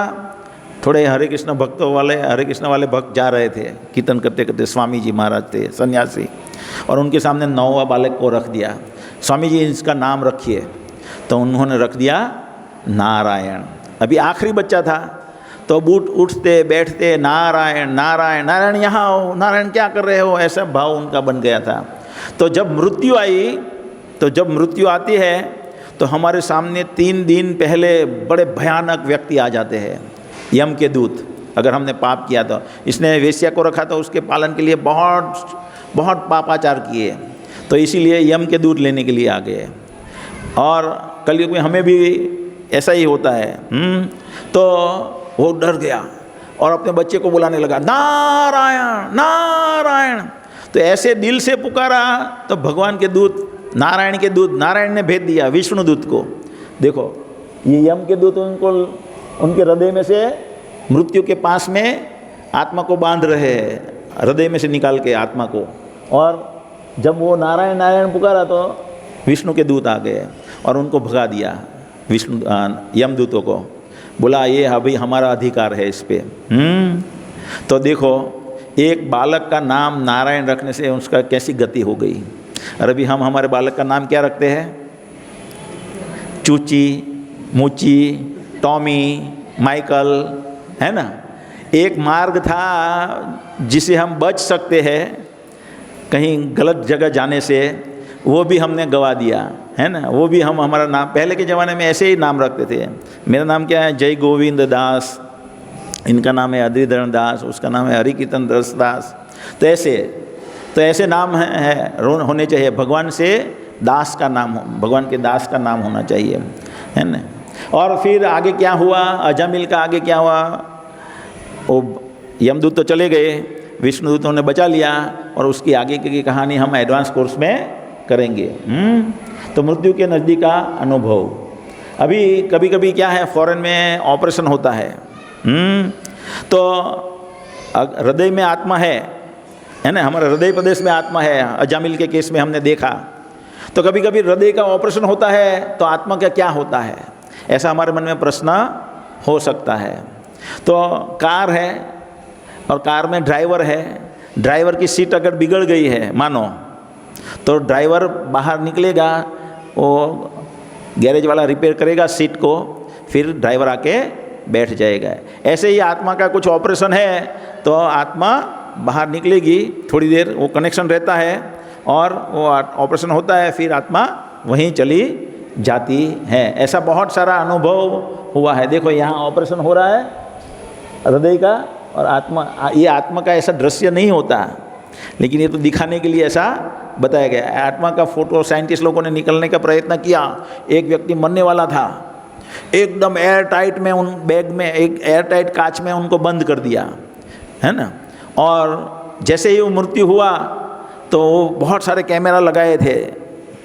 थोड़े हरे कृष्ण भक्तों वाले, हरे कृष्ण वाले भक्त जा रहे थे कीर्तन करते करते, स्वामी जी महाराज थे सन्यासी, और उनके सामने 9वां बालक को रख दिया। स्वामी जी इसका नाम रखिए। तो उन्होंने रख दिया नारायण। अभी आखिरी बच्चा था तो बूट उठते बैठते नारायण नारायण नारायण, यहाँ आओ, नारायण क्या कर रहे हो, ऐसा भाव उनका बन गया था। तो जब मृत्यु आई, तो जब मृत्यु आती है तो हमारे सामने 3 दिन पहले बड़े भयानक व्यक्ति आ जाते हैं, यम के दूत। अगर हमने पाप किया तो, इसने वेश्या को रखा तो उसके पालन के लिए बहुत बहुत पापाचार किए, तो इसीलिए यम के दूत लेने के लिए आ गए। और कलयुग में हमें भी ऐसा ही होता है। तो वो डर गया और अपने बच्चे को बुलाने लगा, नारायण नारायण। तो ऐसे दिल से पुकारा तो भगवान के दूत, नारायण के दूत, नारायण ने भेज दिया विष्णु दूत को। देखो ये यम के दूत उनको उनके हृदय में से, मृत्यु के पास में आत्मा को बांध रहे हैं, हृदय में से निकाल के आत्मा को। और जब वो नारायण नारायण पुकारा तो विष्णु के दूत आ गए और उनको भगा दिया, विष्णु यमदूतों को। बोला ये अभी हमारा अधिकार है इस पे। तो देखो एक बालक का नाम नारायण रखने से उसका कैसी गति हो गई। और अभी हम हमारे बालक का नाम क्या रखते हैं, चूची, मूची, टॉमी, माइकल, है ना। एक मार्ग था जिसे हम बच सकते हैं कहीं गलत जगह जाने से, वो भी हमने गवा दिया, है ना। वो भी हम हमारा नाम, पहले के ज़माने में ऐसे ही नाम रखते थे। मेरा नाम क्या है, जय गोविंद दास, इनका नाम है अद्रिधरण दास, उसका नाम है हरिकीर्तन दास। तो ऐसे नाम है होने चाहिए। भगवान से दास का नाम, भगवान के दास का नाम होना चाहिए, है ना। और फिर आगे क्या हुआ, अजामिल का आगे क्या हुआ, वो यमदूत तो चले गए, विष्णुदूतों ने बचा लिया, और उसकी आगे की कहानी हम एडवांस कोर्स में करेंगे। तो मृत्यु के नज़दीक का अनुभव। अभी कभी कभी क्या है, फॉरेन में ऑपरेशन होता है, तो हृदय में आत्मा है ना, हमारे हृदय प्रदेश में आत्मा है। अजामिल के केस में हमने देखा, तो कभी कभी हृदय का ऑपरेशन होता है तो आत्मा का क्या होता है, ऐसा हमारे मन में प्रश्न हो सकता है। तो कार है और कार में ड्राइवर है, ड्राइवर की सीट अगर बिगड़ गई है मानो, तो ड्राइवर बाहर निकलेगा, वो गैरेज वाला रिपेयर करेगा सीट को, फिर ड्राइवर आके बैठ जाएगा। ऐसे ही आत्मा का कुछ ऑपरेशन है तो आत्मा बाहर निकलेगी, थोड़ी देर वो कनेक्शन रहता है और वो ऑपरेशन होता है, फिर आत्मा वहीं चली जाती है। ऐसा बहुत सारा अनुभव हुआ है। देखो यहाँ ऑपरेशन हो रहा है हृदय का, और आत्मा, ये आत्मा का ऐसा दृश्य नहीं होता, लेकिन ये तो दिखाने के लिए ऐसा बताया गया है। आत्मा का फोटो साइंटिस्ट लोगों ने निकलने का प्रयत्न किया। एक व्यक्ति मरने वाला था, एकदम एयर टाइट में, उन बैग में एक एयर टाइट कांच में उनको बंद कर दिया, है ना। और जैसे ही वो मृत्यु हुआ तो बहुत सारे कैमरा लगाए थे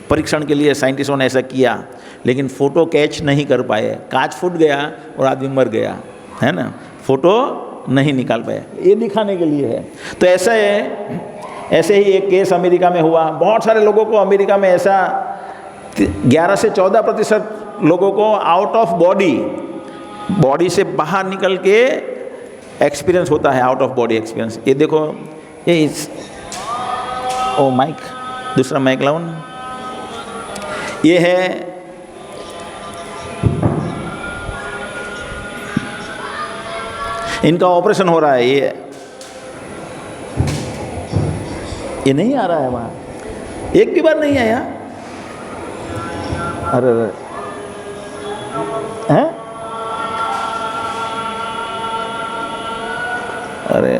परीक्षण के लिए, साइंटिस्टों ने ऐसा किया, लेकिन फ़ोटो कैच नहीं कर पाए, कांच फूट गया और आदमी मर गया, है ना, फ़ोटो नहीं निकाल पाए। ये दिखाने के लिए है। तो ऐसे ही एक केस अमेरिका में हुआ। बहुत सारे लोगों को अमेरिका में ऐसा 11 से 14% लोगों को आउट ऑफ बॉडी से बाहर निकल के एक्सपीरियंस होता है, आउट ऑफ बॉडी एक्सपीरियंस। ये देखो, ये ओ माइक, दूसरा माइक लाओ ना। ये है इनका ऑपरेशन हो रहा है। ये नहीं आ रहा है वहाँ, एक भी बार नहीं आया। अरे हैं, अरे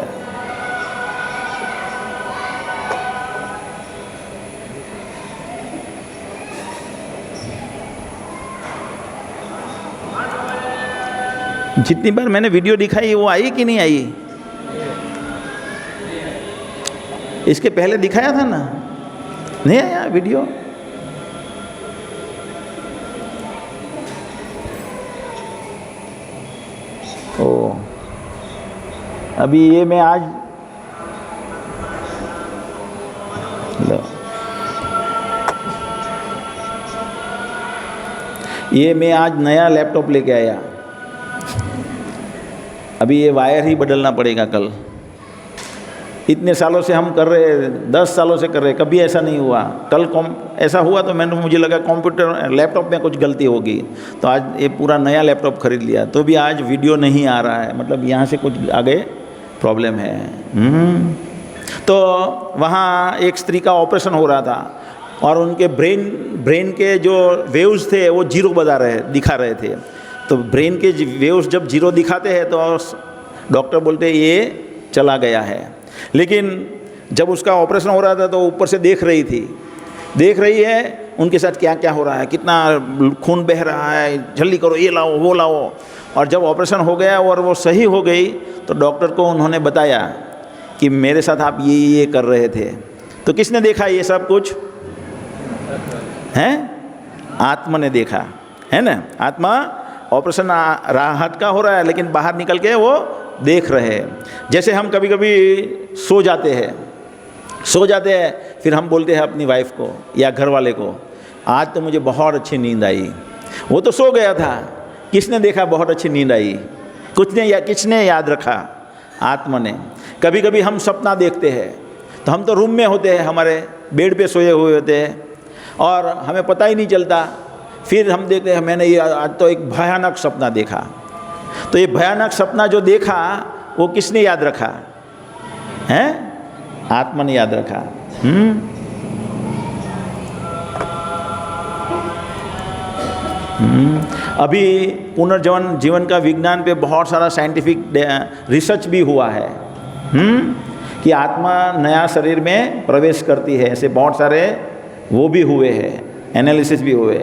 जितनी बार मैंने वीडियो दिखाई वो आई कि नहीं आई? इसके पहले दिखाया था ना, नहीं आया वीडियो? ओ, अभी ये मैं आज लो, ये मैं आज नया लैपटॉप लेके आया। अभी ये वायर ही बदलना पड़ेगा कल, इतने सालों से हम कर रहे, 10 सालों से कर रहे, कभी ऐसा नहीं हुआ। कल ऐसा हुआ तो मुझे लगा कंप्यूटर लैपटॉप में कुछ गलती होगी, तो आज ये पूरा नया लैपटॉप खरीद लिया, तो भी आज वीडियो नहीं आ रहा है, मतलब यहाँ से कुछ आगे प्रॉब्लम है। तो वहाँ एक स्त्री का ऑपरेशन हो रहा था और उनके ब्रेन के जो वेव्स थे वो जीरो दिखा रहे थे। तो ब्रेन के वेव्स जब जीरो दिखाते हैं तो डॉक्टर बोलते ये चला गया है। लेकिन जब उसका ऑपरेशन हो रहा था तो ऊपर से देख रही है उनके साथ क्या क्या हो रहा है, कितना खून बह रहा है, जल्दी करो, ये लाओ वो लाओ। और जब ऑपरेशन हो गया और वो सही हो गई तो डॉक्टर को उन्होंने बताया कि मेरे साथ आप ये कर रहे थे। तो किसने देखा ये सब कुछ? हैं? आत्मा ने देखा, है ना। आत्मा ऑपरेशन हाथ का हो रहा है लेकिन बाहर निकल के वो देख रहे हैं। जैसे हम कभी कभी सो जाते हैं, फिर हम बोलते हैं अपनी वाइफ को या घर वाले को, आज तो मुझे बहुत अच्छी नींद आई। वो तो सो गया था, किसने देखा बहुत अच्छी नींद आई? किसने याद रखा? आत्मा ने। कभी कभी हम सपना देखते हैं, तो हम तो रूम में होते हैं, हमारे बेड पे सोए हुए होते हैं और हमें पता ही नहीं चलता। फिर हम देखते हैं मैंने ये आज तो एक भयानक सपना देखा। तो ये भयानक सपना जो देखा वो किसने याद रखा? हैं? आत्मा ने याद रखा। अभी पुनर्जन्म जीवन का विज्ञान पे बहुत सारा साइंटिफिक रिसर्च भी हुआ है कि आत्मा नया शरीर में प्रवेश करती है। ऐसे बहुत सारे वो भी हुए हैं, एनालिसिस भी हुए।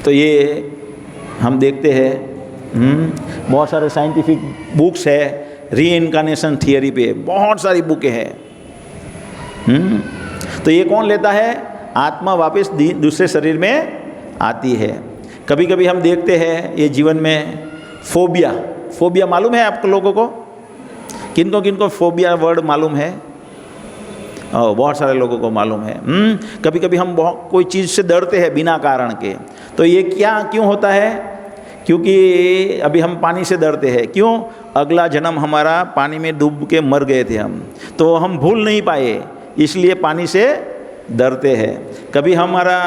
तो ये हम देखते हैं बहुत सारे साइंटिफिक बुक्स है रीइंकार्नेशन थियरी पे, बहुत सारी बुकें हैं। तो ये कौन लेता है? आत्मा वापस दूसरे शरीर में आती है। कभी कभी हम देखते हैं ये जीवन में फोबिया मालूम है आप लोगों को? किनको फोबिया वर्ड मालूम है? बहुत सारे लोगों को मालूम है। कभी कभी हम बहुत कोई चीज़ से डरते हैं बिना कारण के। तो ये क्यों होता है? क्योंकि अभी हम पानी से डरते हैं। क्यों? अगला जन्म हमारा पानी में डूब के मर गए थे हम, तो हम भूल नहीं पाए, इसलिए पानी से डरते हैं। कभी हमारा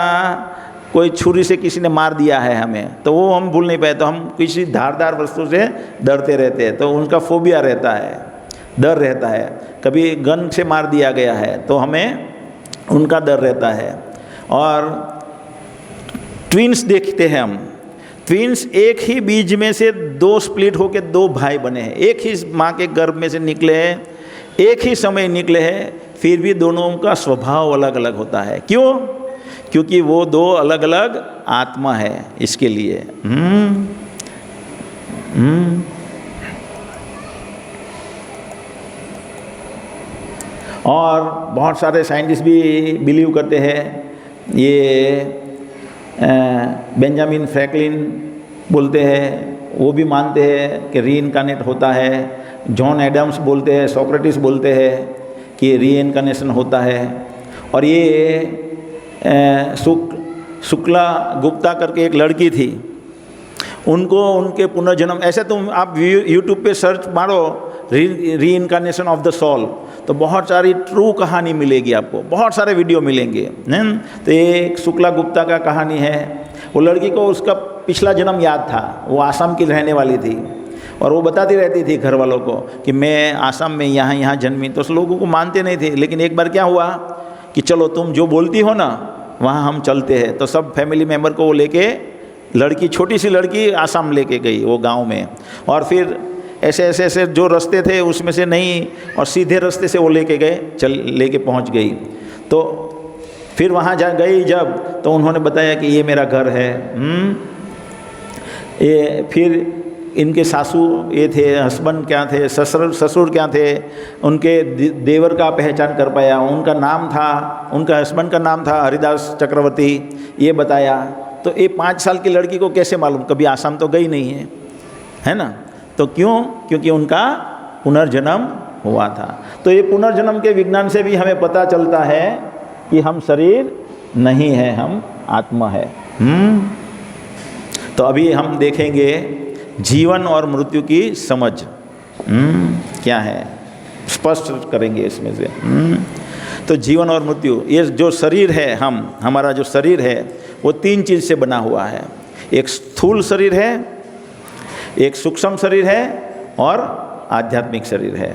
कोई छुरी से किसी ने मार दिया है हमें, तो वो हम भूल नहीं पाए, तो हम किसी धारदार वस्तु से डरते रहते हैं, तो उनका फोबिया रहता है, डर रहता है। कभी गन से मार दिया गया है तो हमें उनका डर रहता है। और ट्विन्स देखते हैं हम, ट्विन्स एक ही बीज में से 2 स्प्लिट होकर 2 भाई बने हैं, एक ही माँ के गर्भ में से निकले हैं, एक ही समय निकले हैं, फिर भी दोनों का स्वभाव अलग अलग होता है। क्यों? क्योंकि वो 2 अलग अलग आत्मा है, इसके लिए। और बहुत सारे साइंटिस्ट भी बिलीव करते हैं, ये बेंजामिन फ्रैंकलिन बोलते हैं, वो भी मानते हैं कि रीइंकार्नेट होता है। जॉन एडम्स बोलते हैं, सोक्रेटिस बोलते हैं कि रीइंकार्नेशन होता है। और ये शुक्ला गुप्ता करके एक लड़की थी, उनको उनके पुनर्जन्म, ऐसे तुम आप यूट्यूब पे सर्च मारो रीइंकार्नेशन ऑफ द सोल, तो बहुत सारी ट्रू कहानी मिलेगी आपको, बहुत सारे वीडियो मिलेंगे। तो ये एक शुक्ला गुप्ता का कहानी है। वो लड़की को उसका पिछला जन्म याद था, वो आसाम की रहने वाली थी और वो बताती रहती थी घर वालों को कि मैं आसाम में यहाँ जन्मी। तो उस लोगों को मानते नहीं थे। लेकिन एक बार क्या हुआ कि चलो तुम जो बोलती हो ना वहाँ हम चलते हैं। तो सब फैमिली मेम्बर को वो लेके, लड़की छोटी सी लड़की आसाम लेके गई वो गाँव में, और फिर ऐसे जो रास्ते थे उसमें से नहीं, और सीधे रास्ते से वो लेके गए, लेके पहुंच गई। तो फिर वहाँ गई जब, तो उन्होंने बताया कि ये मेरा घर है। ये फिर इनके सासू ये थे, हस्बैंड क्या थे, ससुर क्या थे, उनके देवर का पहचान कर पाया। उनका नाम था, उनका हस्बैंड का नाम था हरिदास चक्रवर्ती, ये बताया। तो ये 5 साल की लड़की को कैसे मालूम? कभी आसाम तो गई नहीं है ना। तो क्यों? क्योंकि उनका पुनर्जन्म हुआ था। तो ये पुनर्जन्म के विज्ञान से भी हमें पता चलता है कि हम शरीर नहीं है, हम आत्मा है। तो अभी हम देखेंगे जीवन और मृत्यु की समझ। क्या है, स्पष्ट करेंगे इसमें से। तो जीवन और मृत्यु, ये जो शरीर है, हमारा जो शरीर है वो 3 चीज़ से बना हुआ है। एक स्थूल शरीर है, एक सूक्ष्म शरीर है और आध्यात्मिक शरीर है।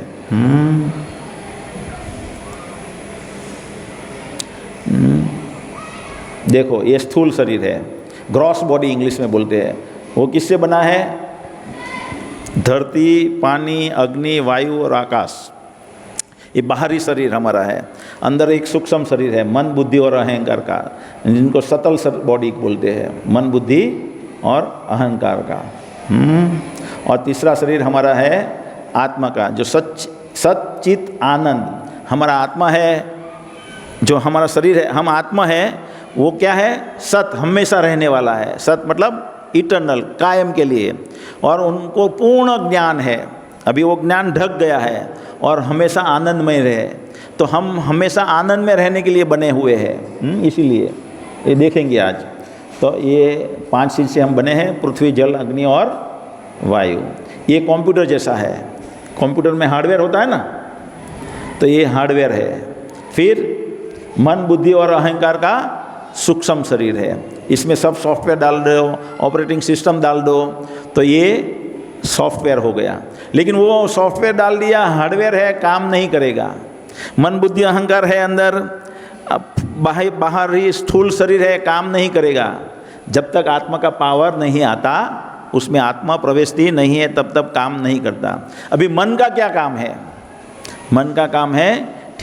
देखो ये स्थूल शरीर है, ग्रॉस बॉडी इंग्लिश में बोलते हैं। वो किससे बना है? धरती, पानी, अग्नि, वायु और आकाश, ये बाहरी शरीर हमारा है। अंदर एक सूक्ष्म शरीर है, मन, बुद्धि और अहंकार का, जिनको सतल बॉडी बोलते हैं, मन, बुद्धि और अहंकार का। और तीसरा शरीर हमारा है आत्मा का, जो सच्चित आनंद हमारा आत्मा है। जो हमारा शरीर है, हम आत्मा है, वो क्या है? सत, हमेशा रहने वाला है। सत मतलब इटर्नल, कायम के लिए। और उनको पूर्ण ज्ञान है, अभी वो ज्ञान ढक गया है और हमेशा आनंदमय रहे। तो हम हमेशा आनंद में रहने के लिए बने हुए हैं, इसीलिए ये देखेंगे आज। तो ये 5 चीज़ से हम बने हैं, पृथ्वी, जल, अग्नि और वायु। ये कंप्यूटर जैसा है, कंप्यूटर में हार्डवेयर होता है ना, तो ये हार्डवेयर है। फिर मन, बुद्धि और अहंकार का सूक्ष्म शरीर है, इसमें सब सॉफ्टवेयर डाल दो, ऑपरेटिंग सिस्टम डाल दो, तो ये सॉफ्टवेयर हो गया। लेकिन वो सॉफ्टवेयर डाल दिया, हार्डवेयर है, काम नहीं करेगा। मन, बुद्धि, अहंकार है अंदर, बाहरी स्थूल शरीर है, काम नहीं करेगा। जब तक आत्मा का पावर नहीं आता, उसमें आत्मा प्रवेशती नहीं है, तब तक काम नहीं करता। अभी मन का क्या काम है? मन का काम है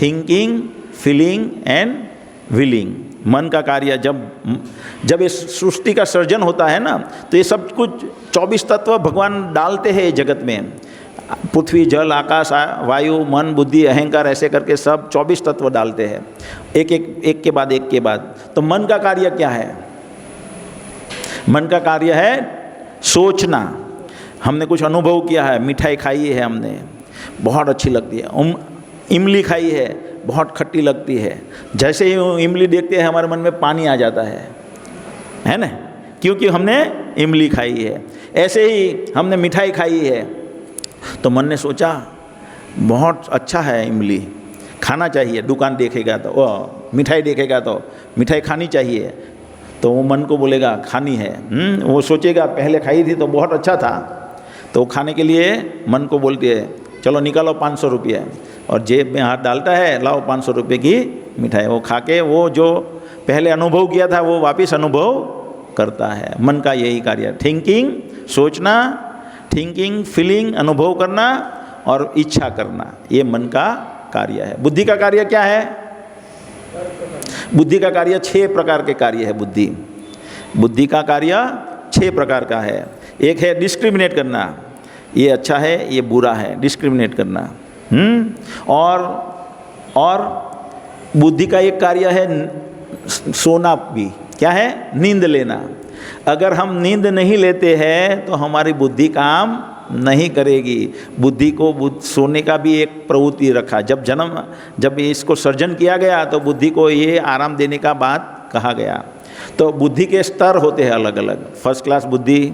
थिंकिंग, फीलिंग एंड विलिंग। मन का कार्य, जब इस सृष्टि का सर्जन होता है ना, तो ये सब कुछ 24 तत्व भगवान डालते हैं जगत में। पृथ्वी, जल, आकाश, वायु, मन, बुद्धि, अहंकार, ऐसे करके सब 24 तत्व डालते हैं, एक के बाद एक के बाद। तो मन का कार्य क्या है? मन का कार्य है सोचना। हमने कुछ अनुभव किया है, मिठाई खाई है हमने, बहुत अच्छी लगती है। इमली खाई है, बहुत खट्टी लगती है। जैसे ही इमली देखते हैं, हमारे मन में पानी आ जाता है ना, क्योंकि हमने इमली खाई है। ऐसे ही हमने मिठाई खाई है, तो मन ने सोचा बहुत अच्छा है इमली, खाना चाहिए। दुकान देखेगा तो, मिठाई देखेगा तो मिठाई खानी चाहिए, तो वो मन को बोलेगा खानी है। वो सोचेगा पहले खाई थी तो बहुत अच्छा था, तो वो खाने के लिए मन को बोलती है चलो निकालो 500 रुपये, और जेब में हाथ डालता है, लाओ 500 रुपये की मिठाई। वो खा के वो जो पहले अनुभव किया था वो वापस अनुभव करता है। मन का यही कार्य, थिंकिंग, सोचना, थिंकिंग, फीलिंग, अनुभव करना और इच्छा करना, ये मन का कार्य है। बुद्धि का कार्य क्या है? बुद्धि का कार्य 6 प्रकार के कार्य है। बुद्धि का कार्य 6 प्रकार का है। एक है डिस्क्रिमिनेट करना, ये अच्छा है, ये बुरा है, डिस्क्रिमिनेट करना। और बुद्धि का एक कार्य है सोना भी, क्या है? नींद लेना। अगर हम नींद नहीं लेते हैं तो हमारी बुद्धि काम नहीं करेगी। बुद्धि को सोने का भी एक प्रवृत्ति रखा। जब इसको सर्जन किया गया तो बुद्धि को ये आराम देने का बात कहा गया। तो बुद्धि के स्तर होते हैं अलग अलग, फर्स्ट क्लास बुद्धि,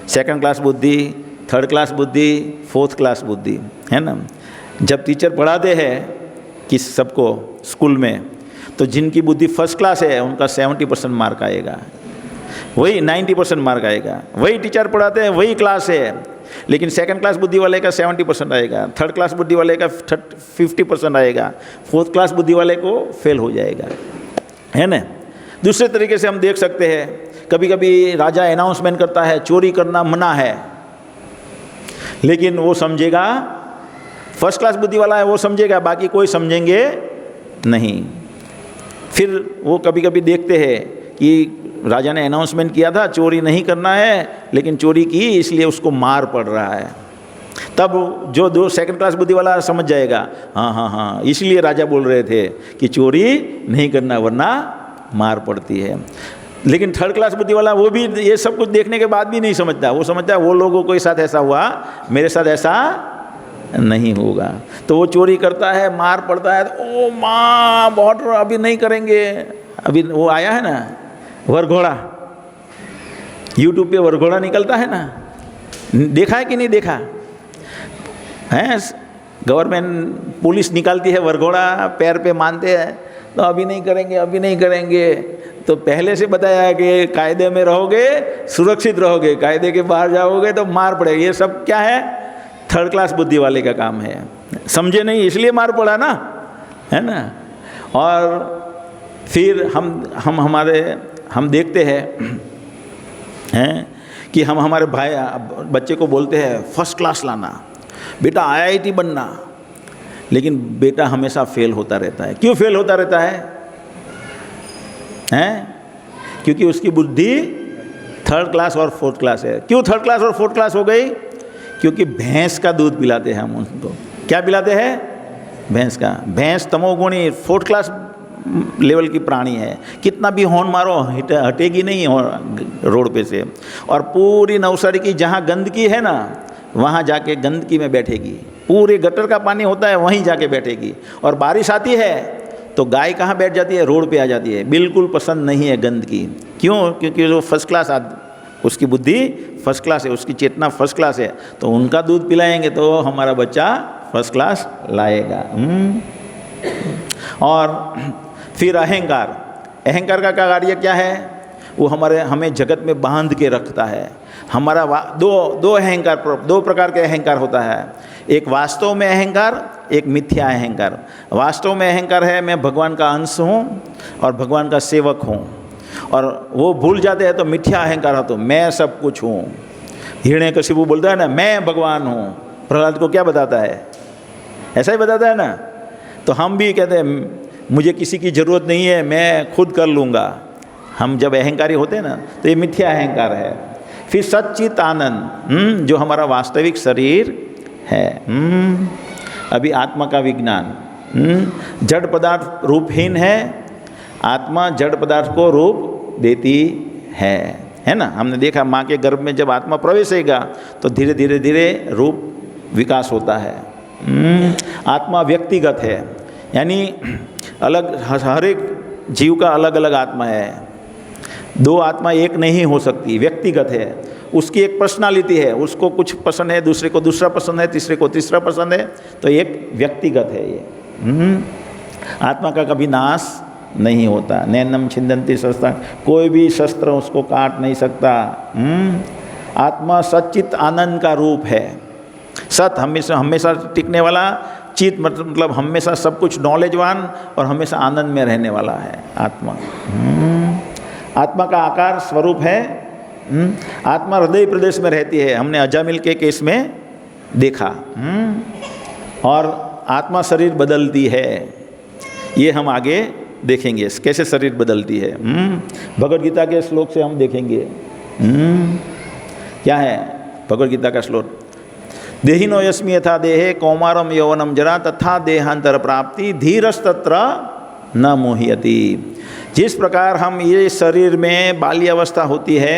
सेकंड क्लास बुद्धि, थर्ड क्लास बुद्धि, फोर्थ क्लास बुद्धि, है ना। जब टीचर पढ़ाते हैं कि सबको स्कूल में, तो जिनकी बुद्धि फर्स्ट क्लास है उनका 70% मार्क आएगा, वही 90% मार्क आएगा। वही टीचर पढ़ाते हैं, वही क्लास है, लेकिन सेकंड क्लास बुद्धि वाले का 70% आएगा, थर्ड क्लास बुद्धि वाले का 50% आएगा, फोर्थ क्लास बुद्धि वाले को फेल हो जाएगा, है ना। दूसरे तरीके से हम देख सकते हैं, कभी कभी राजा अनाउंसमेंट करता है चोरी करना मना है, लेकिन वो समझेगा, फर्स्ट क्लास बुद्धि वाला है वो समझेगा, बाकी कोई समझेंगे नहीं। फिर वो कभी कभी देखते हैं कि राजा ने अनाउंसमेंट किया था चोरी नहीं करना है, लेकिन चोरी की, इसलिए उसको मार पड़ रहा है। तब जो सेकंड क्लास बुद्धि वाला समझ जाएगा, हाँ, इसलिए राजा बोल रहे थे कि चोरी नहीं करना वरना मार पड़ती है। लेकिन थर्ड क्लास बुद्धि वाला वो भी ये सब कुछ देखने के बाद भी नहीं समझता। वो समझता है वो लोगों के साथ ऐसा हुआ, मेरे साथ ऐसा नहीं होगा, तो वो चोरी करता है, मार पड़ता है, ओ माँ बहुत, अभी नहीं करेंगे। अभी वो आया है ना वरघोड़ा, यूट्यूब पे वरघोड़ा निकलता है ना, देखा है कि नहीं देखा? हैं, गवर्नमेंट पुलिस निकालती है वरघोड़ा, पैर पे मानते हैं, तो अभी नहीं करेंगे, अभी नहीं करेंगे। तो पहले से बताया है कि कायदे में रहोगे सुरक्षित रहोगे, कायदे के बाहर जाओगे तो मार पड़ेगी। ये सब क्या है? थर्ड क्लास बुद्धि वाले का काम है। समझे नहीं इसलिए मार पड़ा ना, है ना। और फिर हम देखते हैं कि हम हमारे भाई बच्चे को बोलते हैं फर्स्ट क्लास लाना, बेटा IIT बनना, लेकिन बेटा हमेशा फेल होता रहता है। क्यों फेल होता रहता है? क्योंकि उसकी बुद्धि थर्ड क्लास और फोर्थ क्लास है। क्यों थर्ड क्लास और फोर्थ क्लास हो गई? क्योंकि भैंस का दूध पिलाते हैं हम उनको। क्या पिलाते हैं? भैंस का। भैंस तमोगुणी फोर्थ क्लास लेवल की प्राणी है, कितना भी हॉर्न मारो हटेगी नहीं रोड पे से। और पूरी नवसारी की जहाँ गंदगी है ना, वहाँ जाके गंदगी में बैठेगी। पूरे गटर का पानी होता है वहीं जाके बैठेगी। और बारिश आती है तो गाय कहाँ बैठ जाती है? रोड पे आ जाती है। बिल्कुल पसंद नहीं है गंदगी। क्यों? क्योंकि जो फर्स्ट क्लास उसकी बुद्धि फर्स्ट क्लास है, उसकी चेतना फर्स्ट क्लास है। तो उनका दूध पिलाएंगे तो हमारा बच्चा फर्स्ट क्लास लाएगा। और फिर अहंकार का कार्य क्या है? वो हमें जगत में बांध के रखता है। हमारा दो प्रकार के अहंकार होता है। एक वास्तव में अहंकार, एक मिथ्या अहंकार। वास्तव में अहंकार है मैं भगवान का अंश हूँ और भगवान का सेवक हूँ, और वो भूल जाते हैं तो मिथ्या अहंकार हो तो मैं सब कुछ हूँ। हिरण्यकशिपु बोलता है ना मैं भगवान हूँ, प्रहलाद को क्या बताता है? ऐसा ही बताता है ना। तो हम भी कहते हैं मुझे किसी की ज़रूरत नहीं है, मैं खुद कर लूँगा। हम जब अहंकारी होते हैं ना तो ये मिथ्या अहंकार है। फिर सच्चित आनंद, जो हमारा वास्तविक शरीर है। अभी आत्मा का विज्ञान, जड़ पदार्थ रूपहीन है, आत्मा जड़ पदार्थ को रूप देती है ना। हमने देखा माँ के गर्भ में जब आत्मा प्रवेशेगा तो धीरे धीरे धीरे रूप विकास होता है। आत्मा व्यक्तिगत है, यानी अलग, हर एक जीव का अलग अलग आत्मा है। दो आत्मा एक नहीं हो सकती, व्यक्तिगत है। उसकी एक पर्सनालिटी है, उसको कुछ पसंद है, दूसरे को दूसरा पसंद है, तीसरे को तीसरा पसंद है, तो एक व्यक्तिगत है ये। आत्मा का कभी नाश नहीं होता। नैनम छिंदंती शस्त्र, कोई भी शस्त्र उसको काट नहीं सकता। आत्मा सच्चित आनंद का रूप है। सत हमेशा टिकने वाला, चित मतलब हमेशा सब कुछ नॉलेजवान और हमेशा आनंद में रहने वाला है आत्मा। आत्मा का आकार स्वरूप है। आत्मा हृदय प्रदेश में रहती है, हमने अजामिल के केस में देखा। और आत्मा शरीर बदलती है, ये हम आगे देखेंगे कैसे शरीर बदलती है। भगवद गीता के श्लोक से हम देखेंगे। क्या है भगवद गीता का श्लोक? देहिनो यस्मि यथा देहे कौमारम यौवनम जरा तथा देहांतर प्राप्ति धीरस्तत्र न मोह्यति। जिस प्रकार हम ये शरीर में बाल्य अवस्था होती है,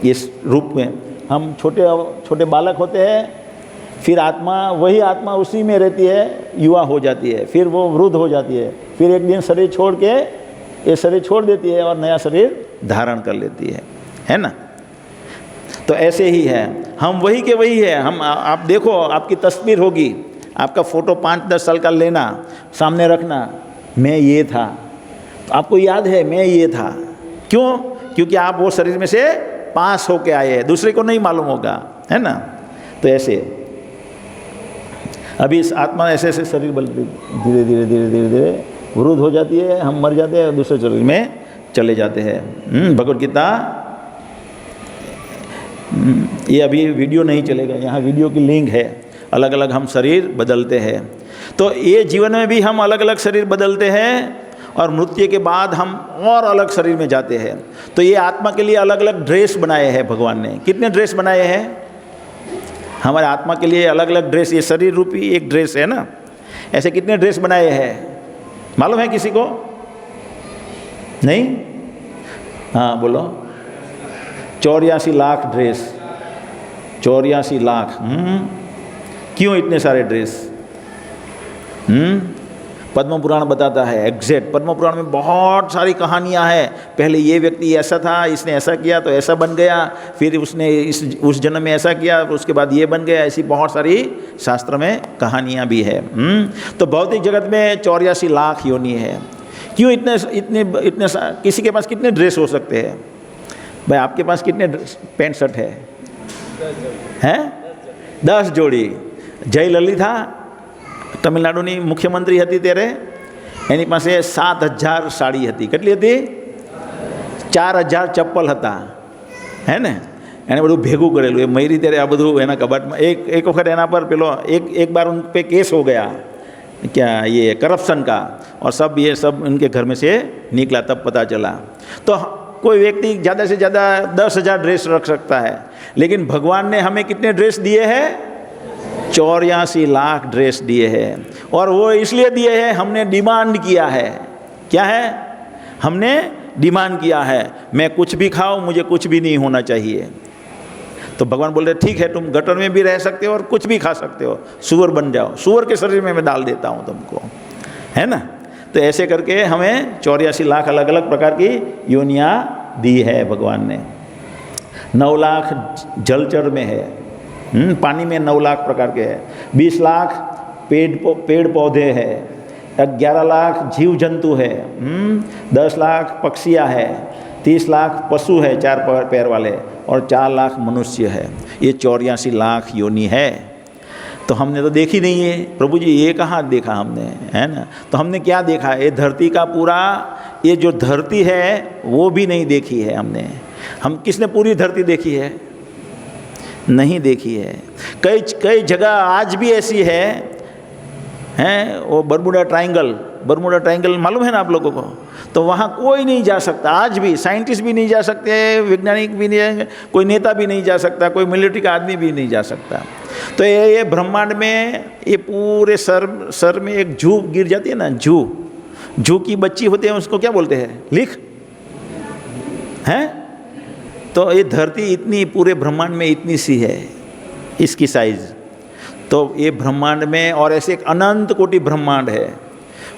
इस रूप में हम छोटे बालक होते हैं, फिर आत्मा वही आत्मा उसी में रहती है, युवा हो जाती है, फिर वो वृद्ध हो जाती है, फिर एक दिन शरीर छोड़ के ये शरीर छोड़ देती है और नया शरीर धारण कर लेती है ना। तो ऐसे ही है, हम वही के वही है। हम आप देखो, आपकी तस्वीर होगी, आपका फ़ोटो 5-10 साल का लेना, सामने रखना, मैं ये था, तो आपको याद है मैं ये था। क्यों? क्योंकि आप वो शरीर में से पास होके आए हैं, दूसरे को नहीं मालूम होगा, है ना। तो ऐसे अभी इस आत्मा ऐसे ऐसे शरीर बदलती, धीरे धीरे धीरे धीरे धीरे वृद्ध हो जाती है, हम मर जाते हैं, दूसरे शरीर में चले जाते हैं। भगवद गीता, ये अभी वीडियो नहीं चलेगा, यहाँ वीडियो की लिंक है। अलग अलग हम शरीर बदलते हैं। तो ये जीवन में भी हम अलग अलग शरीर बदलते हैं और मृत्यु के बाद हम और अलग शरीर में जाते हैं। तो ये आत्मा के लिए अलग अलग ड्रेस बनाए हैं भगवान ने। कितने ड्रेस बनाए हैं हमारे आत्मा के लिए? अलग अलग ड्रेस, ये शरीर रूपी एक ड्रेस है ना। ऐसे कितने ड्रेस बनाए हैं मालूम है किसी को? नहीं? हाँ बोलो। 84 लाख ड्रेस। 84 लाख। क्यों इतने सारे ड्रेस? पद्म पुराण बताता है एग्जैक्ट। पद्म पुराण में बहुत सारी कहानियाँ हैं, पहले ये व्यक्ति ऐसा था, इसने ऐसा किया तो ऐसा बन गया, फिर उसने उस जन्म में ऐसा किया, उसके बाद ये बन गया। ऐसी बहुत सारी शास्त्र में कहानियाँ भी है। तो भौतिक जगत में 84 लाख योनि है। क्यों इतने इतने इतने किसी के पास कितने ड्रेस हो सकते हैं? भाई आपके पास कितने पैंट शर्ट है? हैं 10 जोड़ी। જયલલિતા તમિલનાડુની મુખ્યમંત્રી હતી ત્યારે એની પાસે 7000 સાડી હતી। કેટલી હતી? 4000 ચપ્પલ હતા, હે ને? એણે બધું ભેગું કરેલું। એ મરી ત્યારે આ બધું એના કબાટમાં એક વખત એના પર પેલો एक बार उन पे केस हो गया, क्या ये करप्शन का, और सब ये सब उनके घर में से निकला, तब पता चला। तो कोई व्यक्ति ज़्यादा से ज़्यादा 10,000 ड्रेस रख सकता है, लेकिन भगवान ने हमें कितने ड्रेस दिए हैं? 84 लाख ड्रेस दिए हैं। और वो इसलिए दिए हैं, हमने डिमांड किया है। क्या है? हमने डिमांड किया है, मैं कुछ भी खाऊं, मुझे कुछ भी नहीं होना चाहिए। तो भगवान बोल रहे ठीक है, तुम गटर में भी रह सकते हो और कुछ भी खा सकते हो, सुअर बन जाओ, सुअर के शरीर में मैं डाल देता हूँ तुमको, है ना? तो ऐसे करके हमें 84 लाख अलग अलग प्रकार की योनियाँ दी है भगवान ने। 9 लाख जलचर में है, पानी में 9 लाख प्रकार के हैं। 20 लाख पेड़ पौधे हैं, 11 लाख जीव जंतु है, 10 लाख पक्षियाँ है, 30 लाख पशु है 4 पैर वाले, और 4 लाख मनुष्य है। ये 84 लाख योनि है। तो हमने तो देखी नहीं है प्रभु जी, ये कहाँ देखा हमने, है ना? तो हमने क्या देखा? ये धरती का पूरा, ये जो धरती है वो भी नहीं देखी है हमने। हम किसने पूरी धरती देखी है? नहीं देखी है। कई जगह आज भी ऐसी है, हैं वो बरमूडा ट्रायंगल मालूम है ना आप लोगों को? तो वहाँ कोई नहीं जा सकता, आज भी साइंटिस्ट भी नहीं जा सकते, वैज्ञानिक भी नहीं, कोई नेता भी नहीं जा सकता, कोई मिलिट्री का आदमी भी नहीं जा सकता। तो ये ब्रह्मांड में ये पूरे सर में एक जू गिर जाती है ना, जू की बच्ची होती है, उसको क्या बोलते हैं? लिख हैं। तो ये धरती इतनी, पूरे ब्रह्मांड में इतनी सी है, इसकी साइज़। तो ये ब्रह्मांड में, और ऐसे एक अनंत कोटि ब्रह्मांड है,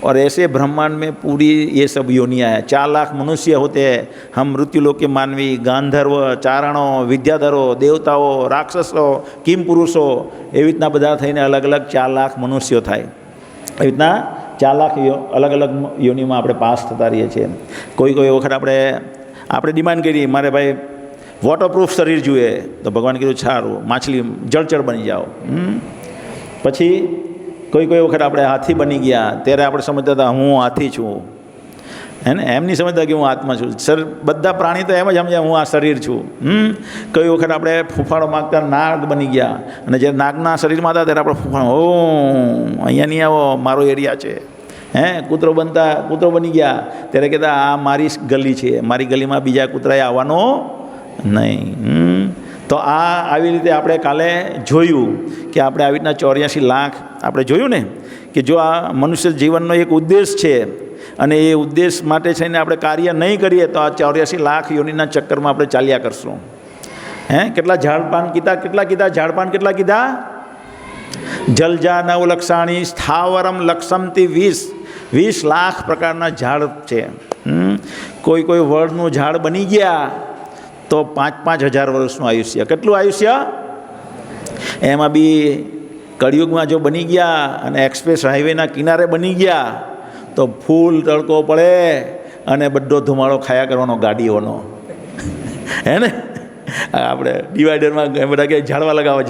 और ऐसे ब्रह्मांड में पूरी ये सब योनियाँ हैं। 4 लाख मनुष्य होते हैं, हम मृत्युलोक के मानवी, गांधर्व, चारणों, विद्याधरो, देवताओं, राक्षसो, किम पुरुषो, एवी रीतना बधा थईने अलग अलग 4 लाख मनुष्यों थाय। एवी रीतना 4 लाख अलग अलग योनिमां आपणे पास थता रहीए छीए। कोई वखत आपणे डिमांड करी, मारे भाई वॉटरप्रूफ शरीर जुए, तो भगवान कीधुं सारूं, माछली जलचर बनी जाओ। पछी कोई वखत આપણે હાથી બની ગયા, ત્યારે આપણે સમજતા હતા હું હાથી છું, है ને? એમ નહીં સમજતા કે હું આત્મા છું। સર બધા પ્રાણી તો એમ જ સમજે હું આ શરીર છું। કઈ વખત આપણે ફૂંફાડો માગતા નાગ બની ગયા, અને જ્યારે નાગના શરીરમાં હતા ત્યારે આપણે ફૂંફાડો, ઓ અહીંયા નહીં આવો, મારો એરિયા છે। કૂતરો બની ગયા ત્યારે કહેતા આ મારી ગલી છે, મારી ગલીમાં બીજા કૂતરાએ આવવાનો નહીં। તો આવી રીતે આપણે કાલે જોયું કે આપણે આવી રીતના 84 લાખ આપણે જોયું ને, કે જો આ મનુષ્ય જીવનનો એક ઉદ્દેશ છે, અને એ ઉદ્દેશ માટે થઈને આપણે કાર્ય નહીં કરીએ તો આ 84 લાખ યોનિના ચક્કરમાં આપણે ચાલ્યા કરશું। કેટલા ઝાડપાન કીધા? કેટલા કીધા? જલજા 9 લક્ષાણી સ્થાવરમ લક્ષમતી 20 લાખ પ્રકારના ઝાડ છે। કોઈ વડનું ઝાડ બની ગયા तो 5-5 हज़ार वर्षનું आयुष्य। કેટલું આયુષ્ય? એમાં બી કળિયુગમાં જો બની ગયા અને એક્સપ્રેસ હાઈવેના કિનારે બની ગયા તો ફૂલ તડકો પડે અને બધો ધુમાડો ખાયા કરવાનો ગાડીઓનો, હે ને? આપણે ડિવાઈડરમાં બધા કે ઝાડવા લગાવો,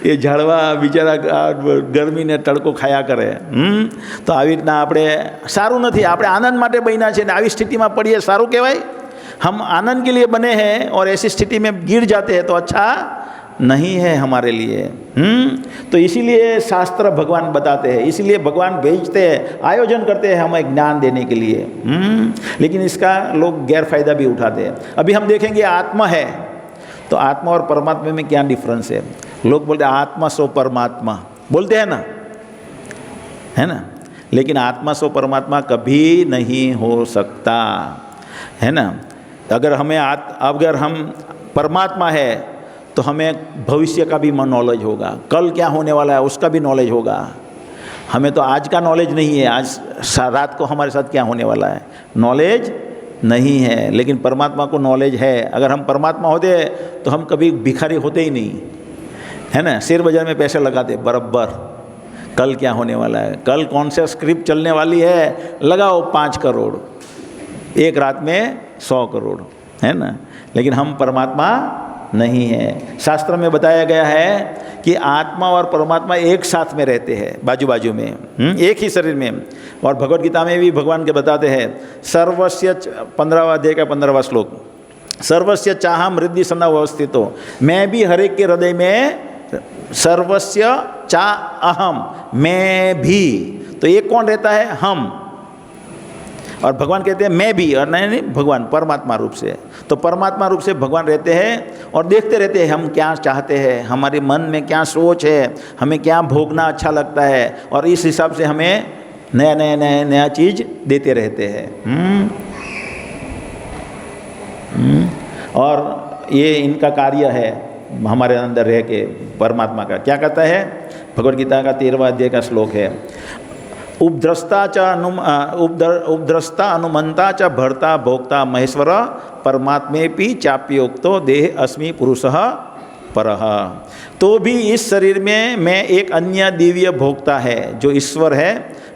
એ ઝાડવા બિચારા ગરમી ને તડકો ખાયા કરે। તો આવી રીતના આપણે સારું નથી, આપણે આનંદ માટે બન્યા છે ને આવી સ્થિતિમાં પડીએ સારું કહેવાય? हम आनंद के लिए बने हैं और ऐसी स्थिति में गिर जाते हैं तो अच्छा नहीं है हमारे लिए। तो इसीलिए शास्त्र भगवान बताते हैं, इसीलिए भगवान भेजते हैं, आयोजन करते हैं हमें ज्ञान देने के लिए। लेकिन इसका लोग गैरफायदा भी उठाते हैं। अभी हम देखेंगे आत्मा है, तो आत्मा और परमात्मा में क्या डिफरेंस है? लोग बोलते हैं आत्मा सो परमात्मा, बोलते हैं ना, है ना? लेकिन आत्मा सो परमात्मा कभी नहीं हो सकता, है ना? अगर हम परमात्मा है तो हमें भविष्य का भी नॉलेज होगा, कल क्या होने वाला है उसका भी नॉलेज होगा। हमें तो आज का नॉलेज नहीं है, आज रात को हमारे साथ क्या होने वाला है नॉलेज नहीं है, लेकिन परमात्मा को नॉलेज है। अगर हम परमात्मा होते तो हम कभी भिखारी होते ही नहीं, है ना। शेयर बाजार में पैसे लगाते बराबर, कल क्या होने वाला है, कल कौन सा स्क्रिप्ट चलने वाली है, लगाओ 5 करोड़, एक रात में 100 करोड़, है ना। लेकिन हम परमात्मा नहीं है। शास्त्र में बताया गया है कि आत्मा और परमात्मा एक साथ में रहते हैं, बाजू बाजू में, एक ही शरीर में। और भगवद गीता में भी भगवान के बताते हैं, सर्वस्य 15वां अध्याय का 15वां श्लोक, सर्वस्य चाहम हृदय सन्नावस्थितो, मैं भी हर एक के हृदय में, सर्वस्य चा अहम, मैं भी, तो एक कौन रहता है, हम। और भगवान कहते हैं मैं भी, और नहीं भगवान परमात्मा रूप से, तो परमात्मा रूप से भगवान रहते हैं और देखते रहते हैं हम क्या चाहते हैं, हमारे मन में क्या सोच है, हमें क्या भोगना अच्छा लगता है, और इस हिसाब से हमें नया चीज़ देते रहते हैं। और ये इनका कार्य है हमारे अंदर रह के परमात्मा का। क्या कहता है भगवद गीता का 13वां अध्याय का श्लोक है, उपद्रष्टा अनुमंता च भर्ता भोक्ता महेश्वर परमात्मेपि चाप्योक्तो देह अस्मि पुरुषः परः। तो भी इस शरीर में मैं एक अन्य दिव्य भोक्ता है जो ईश्वर है,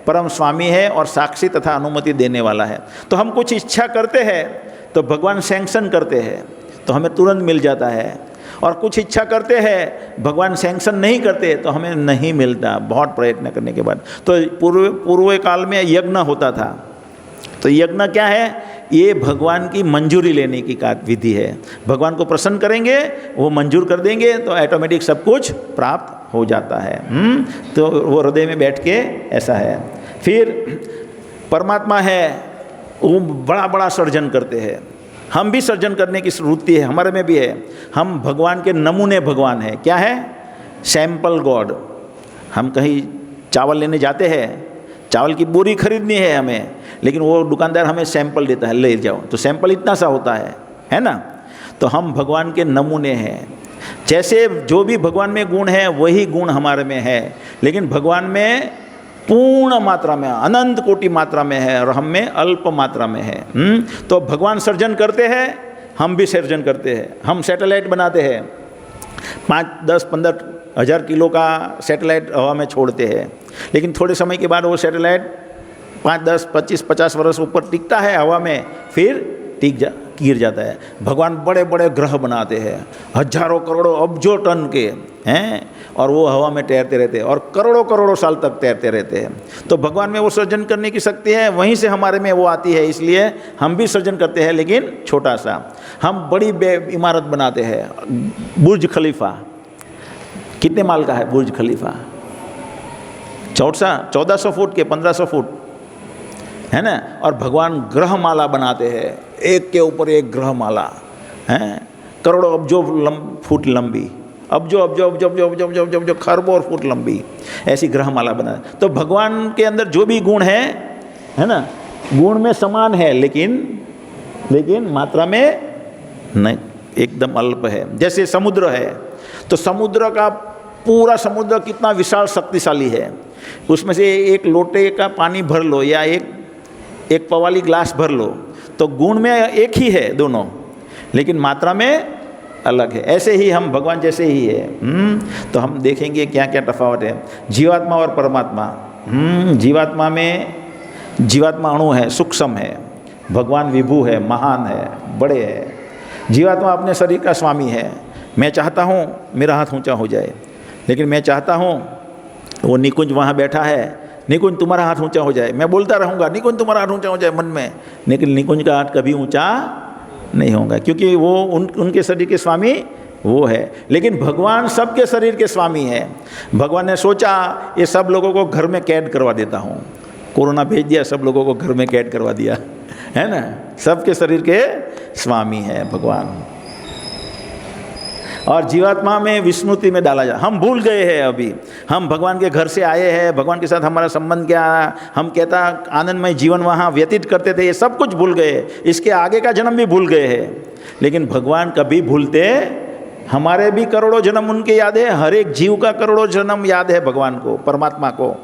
परम स्वामी है और साक्षी तथा अनुमति देने वाला है। तो हम कुछ इच्छा करते हैं तो भगवान सैंक्शन करते हैं तो हमें तुरंत मिल जाता है, और कुछ इच्छा करते हैं भगवान सैंक्शन नहीं करते तो हमें नहीं मिलता, बहुत प्रयत्न करने के बाद। तो पूर्व काल में यज्ञ होता था, तो यज्ञ क्या है, ये भगवान की मंजूरी लेने की विधि है। भगवान को प्रसन्न करेंगे, वो मंजूर कर देंगे तो ऑटोमेटिक सब कुछ प्राप्त हो जाता है। तो वो हृदय में बैठ के ऐसा है। फिर परमात्मा है, वो बड़ा बड़ा सर्जन करते हैं, हम भी सर्जन करने की वृत्ति है हमारे में भी है। हम भगवान के नमूने भगवान है। क्या है, सैंपल गॉड। हम कहीं चावल लेने जाते हैं, चावल की बोरी खरीदनी है हमें, लेकिन वो दुकानदार हमें सैंपल देता है, ले जाओ, तो सैंपल इतना सा होता है ना। तो हम भगवान के नमूने हैं। जैसे जो भी भगवान में गुण है वही गुण हमारे में है, लेकिन भगवान में पूर्ण मात्रा में, अनंत कोटि मात्रा में है और हम में अल्प मात्रा में है। तो भगवान सर्जन करते हैं, हम भी सर्जन करते हैं। हम सैटेलाइट बनाते हैं, 5, 10, 15 हज़ार किलो का सैटेलाइट हवा में छोड़ते हैं, लेकिन थोड़े समय के बाद वो सैटेलाइट 5, 10, 25, 50 वर्ष ऊपर टिकता है हवा में, फिर गिर जाता है। भगवान बड़े बड़े ग्रह बनाते हैं, हजारों करोड़ों अब्जों टन के हैं, और वो हवा में तैरते रहते हैं और करोड़ों करोड़ों साल तक तैरते रहते हैं। तो भगवान में वो सर्जन करने की शक्ति है, वहीं से हमारे में वो आती है, इसलिए हम भी सर्जन करते हैं, लेकिन छोटा सा। हम बड़ी इमारत बनाते हैं, बुर्ज खलीफा, कितने माल का है बुर्ज खलीफा, 1400 फुट के 1500 फुट, है ना। और भगवान ग्रह माला बनाते हैं, एक के ऊपर एक ग्रह माला, हैं, करोड़ों अब्जों फुट लंबी, अब्जो खरबों और फुट लंबी, ऐसी ग्रह माला बना। तो भगवान के अंदर जो भी गुण है ना, गुण में समान है, लेकिन मात्रा में नहीं, एकदम अल्प है। जैसे समुद्र है, तो समुद्र का पूरा समुद्र कितना विशाल शक्तिशाली है, उसमें से एक लोटे का पानी भर लो या एक पवाली ग्लास भर लो, तो गुण में एक ही है दोनों, लेकिन मात्रा में अलग है। ऐसे ही हम भगवान जैसे ही है। तो हम देखेंगे क्या क्या तफावत है जीवात्मा और परमात्मा। जीवात्मा में जीवात्मा अणु है, सूक्ष्म है, भगवान विभू है, महान है, बड़े है। जीवात्मा अपने शरीर का स्वामी है। मैं चाहता हूँ मेरा हाथ ऊंचा हो जाए, लेकिन मैं चाहता हूँ वो निकुंज वहाँ बैठा है, निकुंज तुम्हारा हाथ ऊंचा हो जाए, मैं बोलता रहूँगा निकुंज तुम्हारा हाथ ऊंचा हो जाए मन में, लेकिन निकुंज का हाथ कभी ऊंचा नहीं होगा, क्योंकि वो उनके शरीर के स्वामी वो है। लेकिन भगवान सबके शरीर के स्वामी है। भगवान ने सोचा ये सब लोगों को घर में कैद करवा देता हूँ, कोरोना भेज दिया, सब लोगों को घर में कैद करवा दिया, है ना। सबके शरीर के स्वामी है भगवान। और जीवात्मा में विस्मृति में डाला जा, हम भूल गए हैं। अभी हम भगवान के घर से आए हैं, भगवान के साथ हमारा संबंध क्या, हम कहता आनंदमय जीवन वहाँ व्यतीत करते थे, ये सब कुछ भूल गए। इसके आगे का जन्म भी भूल गए हैं। लेकिन भगवान कभी भूलते, हमारे भी करोड़ों जन्म उनके याद है, हर एक जीव का करोड़ों जन्म याद है भगवान को, परमात्मा को।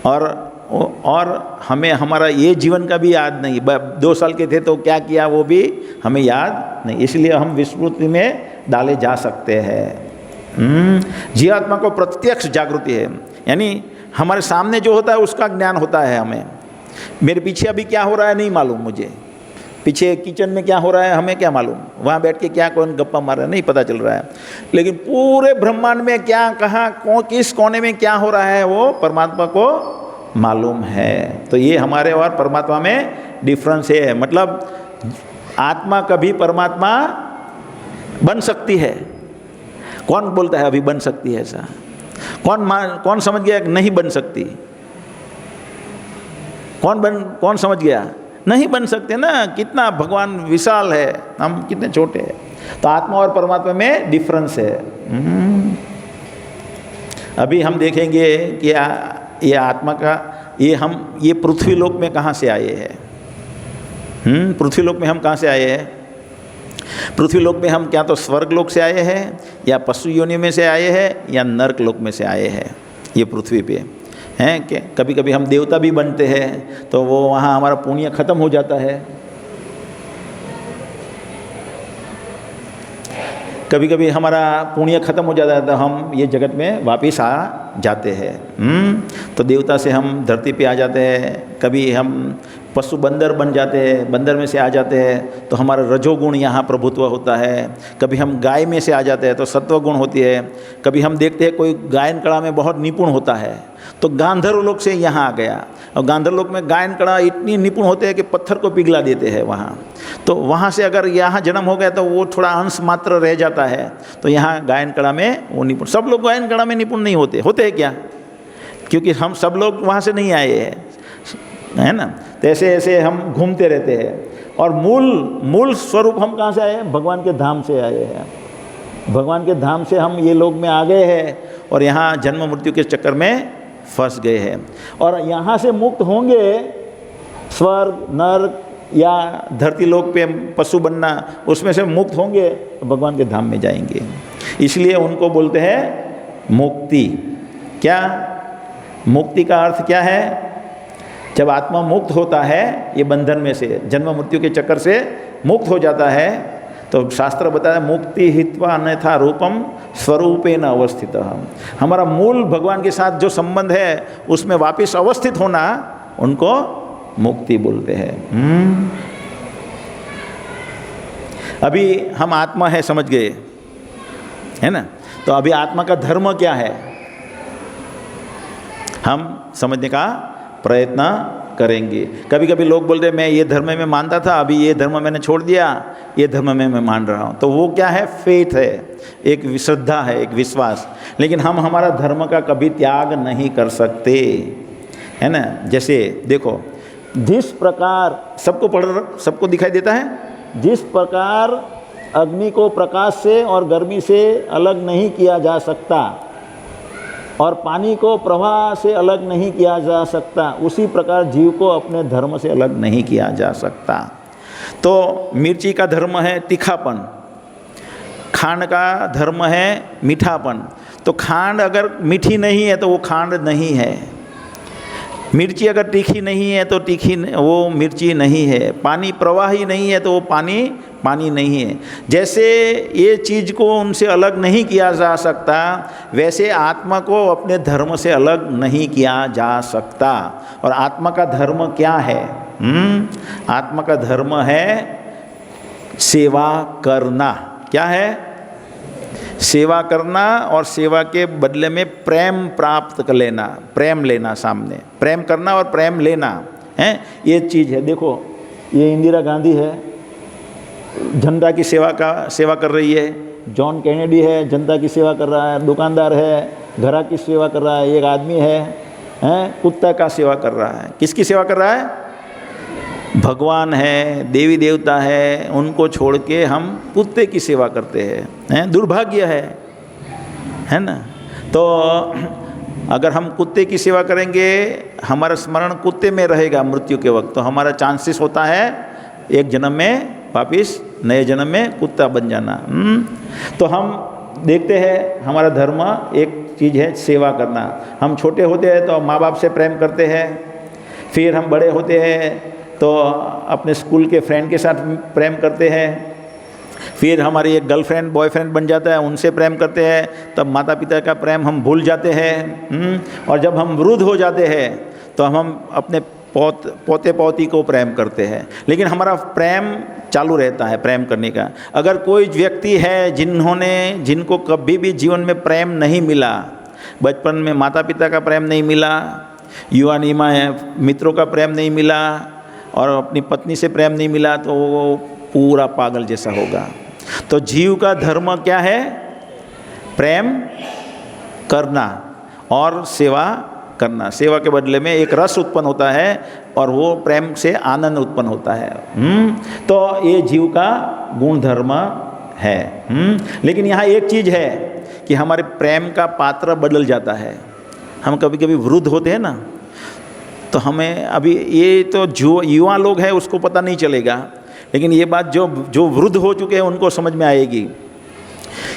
और हमें हमारा ये जीवन का भी याद नहीं, 2 साल के थे तो क्या किया वो भी हमें याद नहीं, इसलिए हम विस्मृति में डाले जा सकते हैं। जीवात्मा को प्रत्यक्ष जागृति है, यानी हमारे सामने जो होता है उसका ज्ञान होता है हमें। मेरे पीछे अभी क्या हो रहा है नहीं मालूम मुझे, पीछे किचन में क्या हो रहा है हमें क्या मालूम, वहाँ बैठ के क्या कौन गप्पा मार रहा है नहीं पता चल रहा है, लेकिन पूरे ब्रह्मांड में क्या कहाँ किस कोने में क्या हो रहा है वो परमात्मा को मालूम है। तो ये हमारे और परमात्मा में डिफरेंस है। मतलब आत्मा कभी परमात्मा बन सकती है, कौन बोलता है अभी बन सकती है ऐसा? कौन समझ गया नहीं बन सकती? कौन समझ गया नहीं बन सकते ना? कितना भगवान विशाल है, हम कितने छोटे हैं। तो आत्मा और परमात्मा में डिफरेंस है। अभी हम देखेंगे कि ये आत्मा का ये पृथ्वी लोक में कहाँ से आए हैं? पृथ्वी लोक में हम कहाँ से आए हैं? पृथ्वी लोक में हम क्या तो स्वर्ग लोक से आए हैं, या पशु योनि में से आए हैं, या नरक लोक में से आए हैं। ये पृथ्वी पे हैं कि कभी कभी हम देवता भी बनते हैं तो वो वहाँ हमारा पुण्य खत्म हो जाता है, कभी कभी हमारा पुण्य खत्म हो जाता है तो हम ये जगत में वापस आ जाते हैं। तो देवता से हम धरती पे आ जाते हैं, कभी हम पशु बंदर बन जाते हैं, बंदर में से आ जाते हैं तो हमारा रजोगुण यहाँ प्रभुत्व होता है, कभी हम गाय में से आ जाते हैं तो सत्वगुण होती है, कभी हम देखते हैं कोई गायन कला में बहुत निपुण होता है तो गांधर्व लोक से यहाँ आ गया, और गांधर्व लोक में गायन कला इतनी निपुण होते हैं कि पत्थर को पिघला देते हैं वहाँ। तो वहाँ से अगर यहाँ जन्म हो गया तो वो थोड़ा अंश मात्र रह जाता है, तो यहाँ गायन कला में वो निपुण। सब लोग गायन कला में निपुण नहीं होते हैं क्या? क्योंकि हम सब लोग वहाँ से नहीं आए हैं, है ना। तो ऐसे ऐसे हम घूमते रहते हैं। और मूल स्वरूप हम कहाँ से आए हैं? भगवान के धाम से आए हैं। भगवान के धाम से हम ये लोग में आ गए हैं और यहाँ जन्म मृत्यु के चक्कर में फंस गए हैं। और यहाँ से मुक्त होंगे, स्वर्ग नरक या धरती लोक पे पशु बनना, उसमें से मुक्त होंगे तो भगवान के धाम में जाएंगे। इसलिए उनको बोलते हैं मुक्ति। क्या मुक्ति का अर्थ क्या है? जब आत्मा मुक्त होता है ये बंधन में से, जन्म मृत्यु के चक्कर से मुक्त हो जाता है, तो शास्त्र बताया मुक्ति हित्वा अन्यथा रूपम स्वरूपेण अवस्थित। हमारा मूल भगवान के साथ जो संबंध है उसमें वापस अवस्थित होना, उनको मुक्ति बोलते हैं। अभी हम आत्मा है समझ गए, है ना। तो अभी आत्मा का धर्म क्या है हम समझने का प्रयत्न करेंगे। कभी कभी लोग बोलते हैं मैं ये धर्म में मानता था, अभी ये धर्म मैंने छोड़ दिया, ये धर्म में मैं मान रहा हूँ। तो वो क्या है? फेथ है, एक श्रद्धा है, एक विश्वास। लेकिन हम हमारा धर्म का कभी त्याग नहीं कर सकते, है ना। जैसे देखो, जिस प्रकार सबको दिखाई देता है, जिस प्रकार अग्नि को प्रकाश से और गर्मी से अलग नहीं किया जा सकता और पानी को प्रवाह से अलग नहीं किया जा सकता, उसी प्रकार जीव को अपने धर्म से अलग नहीं किया जा सकता। तो मिर्ची का धर्म है तीखापन, खांड का धर्म है मीठापन। तो खांड अगर मीठी नहीं है तो वो खांड नहीं है, मिर्ची अगर तीखी नहीं है तो वो मिर्ची नहीं है, पानी प्रवाही नहीं है तो वो पानी नहीं है। जैसे ये चीज़ को उनसे अलग नहीं किया जा सकता, वैसे आत्मा को अपने धर्म से अलग नहीं किया जा सकता। और आत्मा का धर्म क्या है? आत्मा का धर्म है सेवा करना। क्या है? सेवा करना, और सेवा के बदले में प्रेम प्राप्त कर लेना, प्रेम लेना, सामने प्रेम करना और प्रेम लेना है, ये चीज़ है। देखो ये इंदिरा गांधी है, जनता की सेवा कर रही है। जॉन कैनेडी है, जनता की सेवा कर रहा है। दुकानदार है, घरा की सेवा कर रहा है। एक आदमी है कुत्ता का सेवा कर रहा है। किसकी सेवा कर रहा है? भगवान है, देवी देवता है, उनको छोड़ के हम कुत्ते की सेवा करते हैं। दुर्भाग्य है ना। तो अगर हम कुत्ते की सेवा करेंगे, हमारा स्मरण कुत्ते में रहेगा मृत्यु के वक्त, तो हमारा चांसेस होता है एक जन्म में वापिस नए जन्म में कुत्ता बन जाना। तो हम देखते हैं हमारा धर्म एक चीज़ है सेवा करना। हम छोटे होते हैं तो माँ बाप से प्रेम करते हैं, फिर हम बड़े होते हैं तो अपने स्कूल के फ्रेंड के साथ प्रेम करते हैं, फिर हमारी एक गर्लफ्रेंड बॉयफ्रेंड बन जाता है, उनसे प्रेम करते हैं, तब माता पिता का प्रेम हम भूल जाते हैं। और जब हम वृद्ध हो जाते हैं तो हम अपने पोते पोती को प्रेम करते हैं, लेकिन हमारा प्रेम चालू रहता है प्रेम करने का। अगर कोई व्यक्ति है जिनको कभी भी जीवन में प्रेम नहीं मिला, बचपन में माता पिता का प्रेम नहीं मिला, युवानी में मित्रों का प्रेम नहीं मिला और अपनी पत्नी से प्रेम नहीं मिला, तो वो पूरा पागल जैसा होगा। तो जीव का धर्म क्या है? प्रेम करना और सेवा करना। सेवा के बदले में एक रस उत्पन्न होता है और वो प्रेम से आनंद उत्पन्न होता है। तो ये जीव का गुण धर्म है। लेकिन यहाँ एक चीज़ है कि हमारे प्रेम का पात्र बदल जाता है। हम कभी कभी वृद्ध होते हैं ना, तो हमें अभी ये तो जो युवा लोग हैं उसको पता नहीं चलेगा, लेकिन ये बात जो वृद्ध हो चुके हैं उनको समझ में आएगी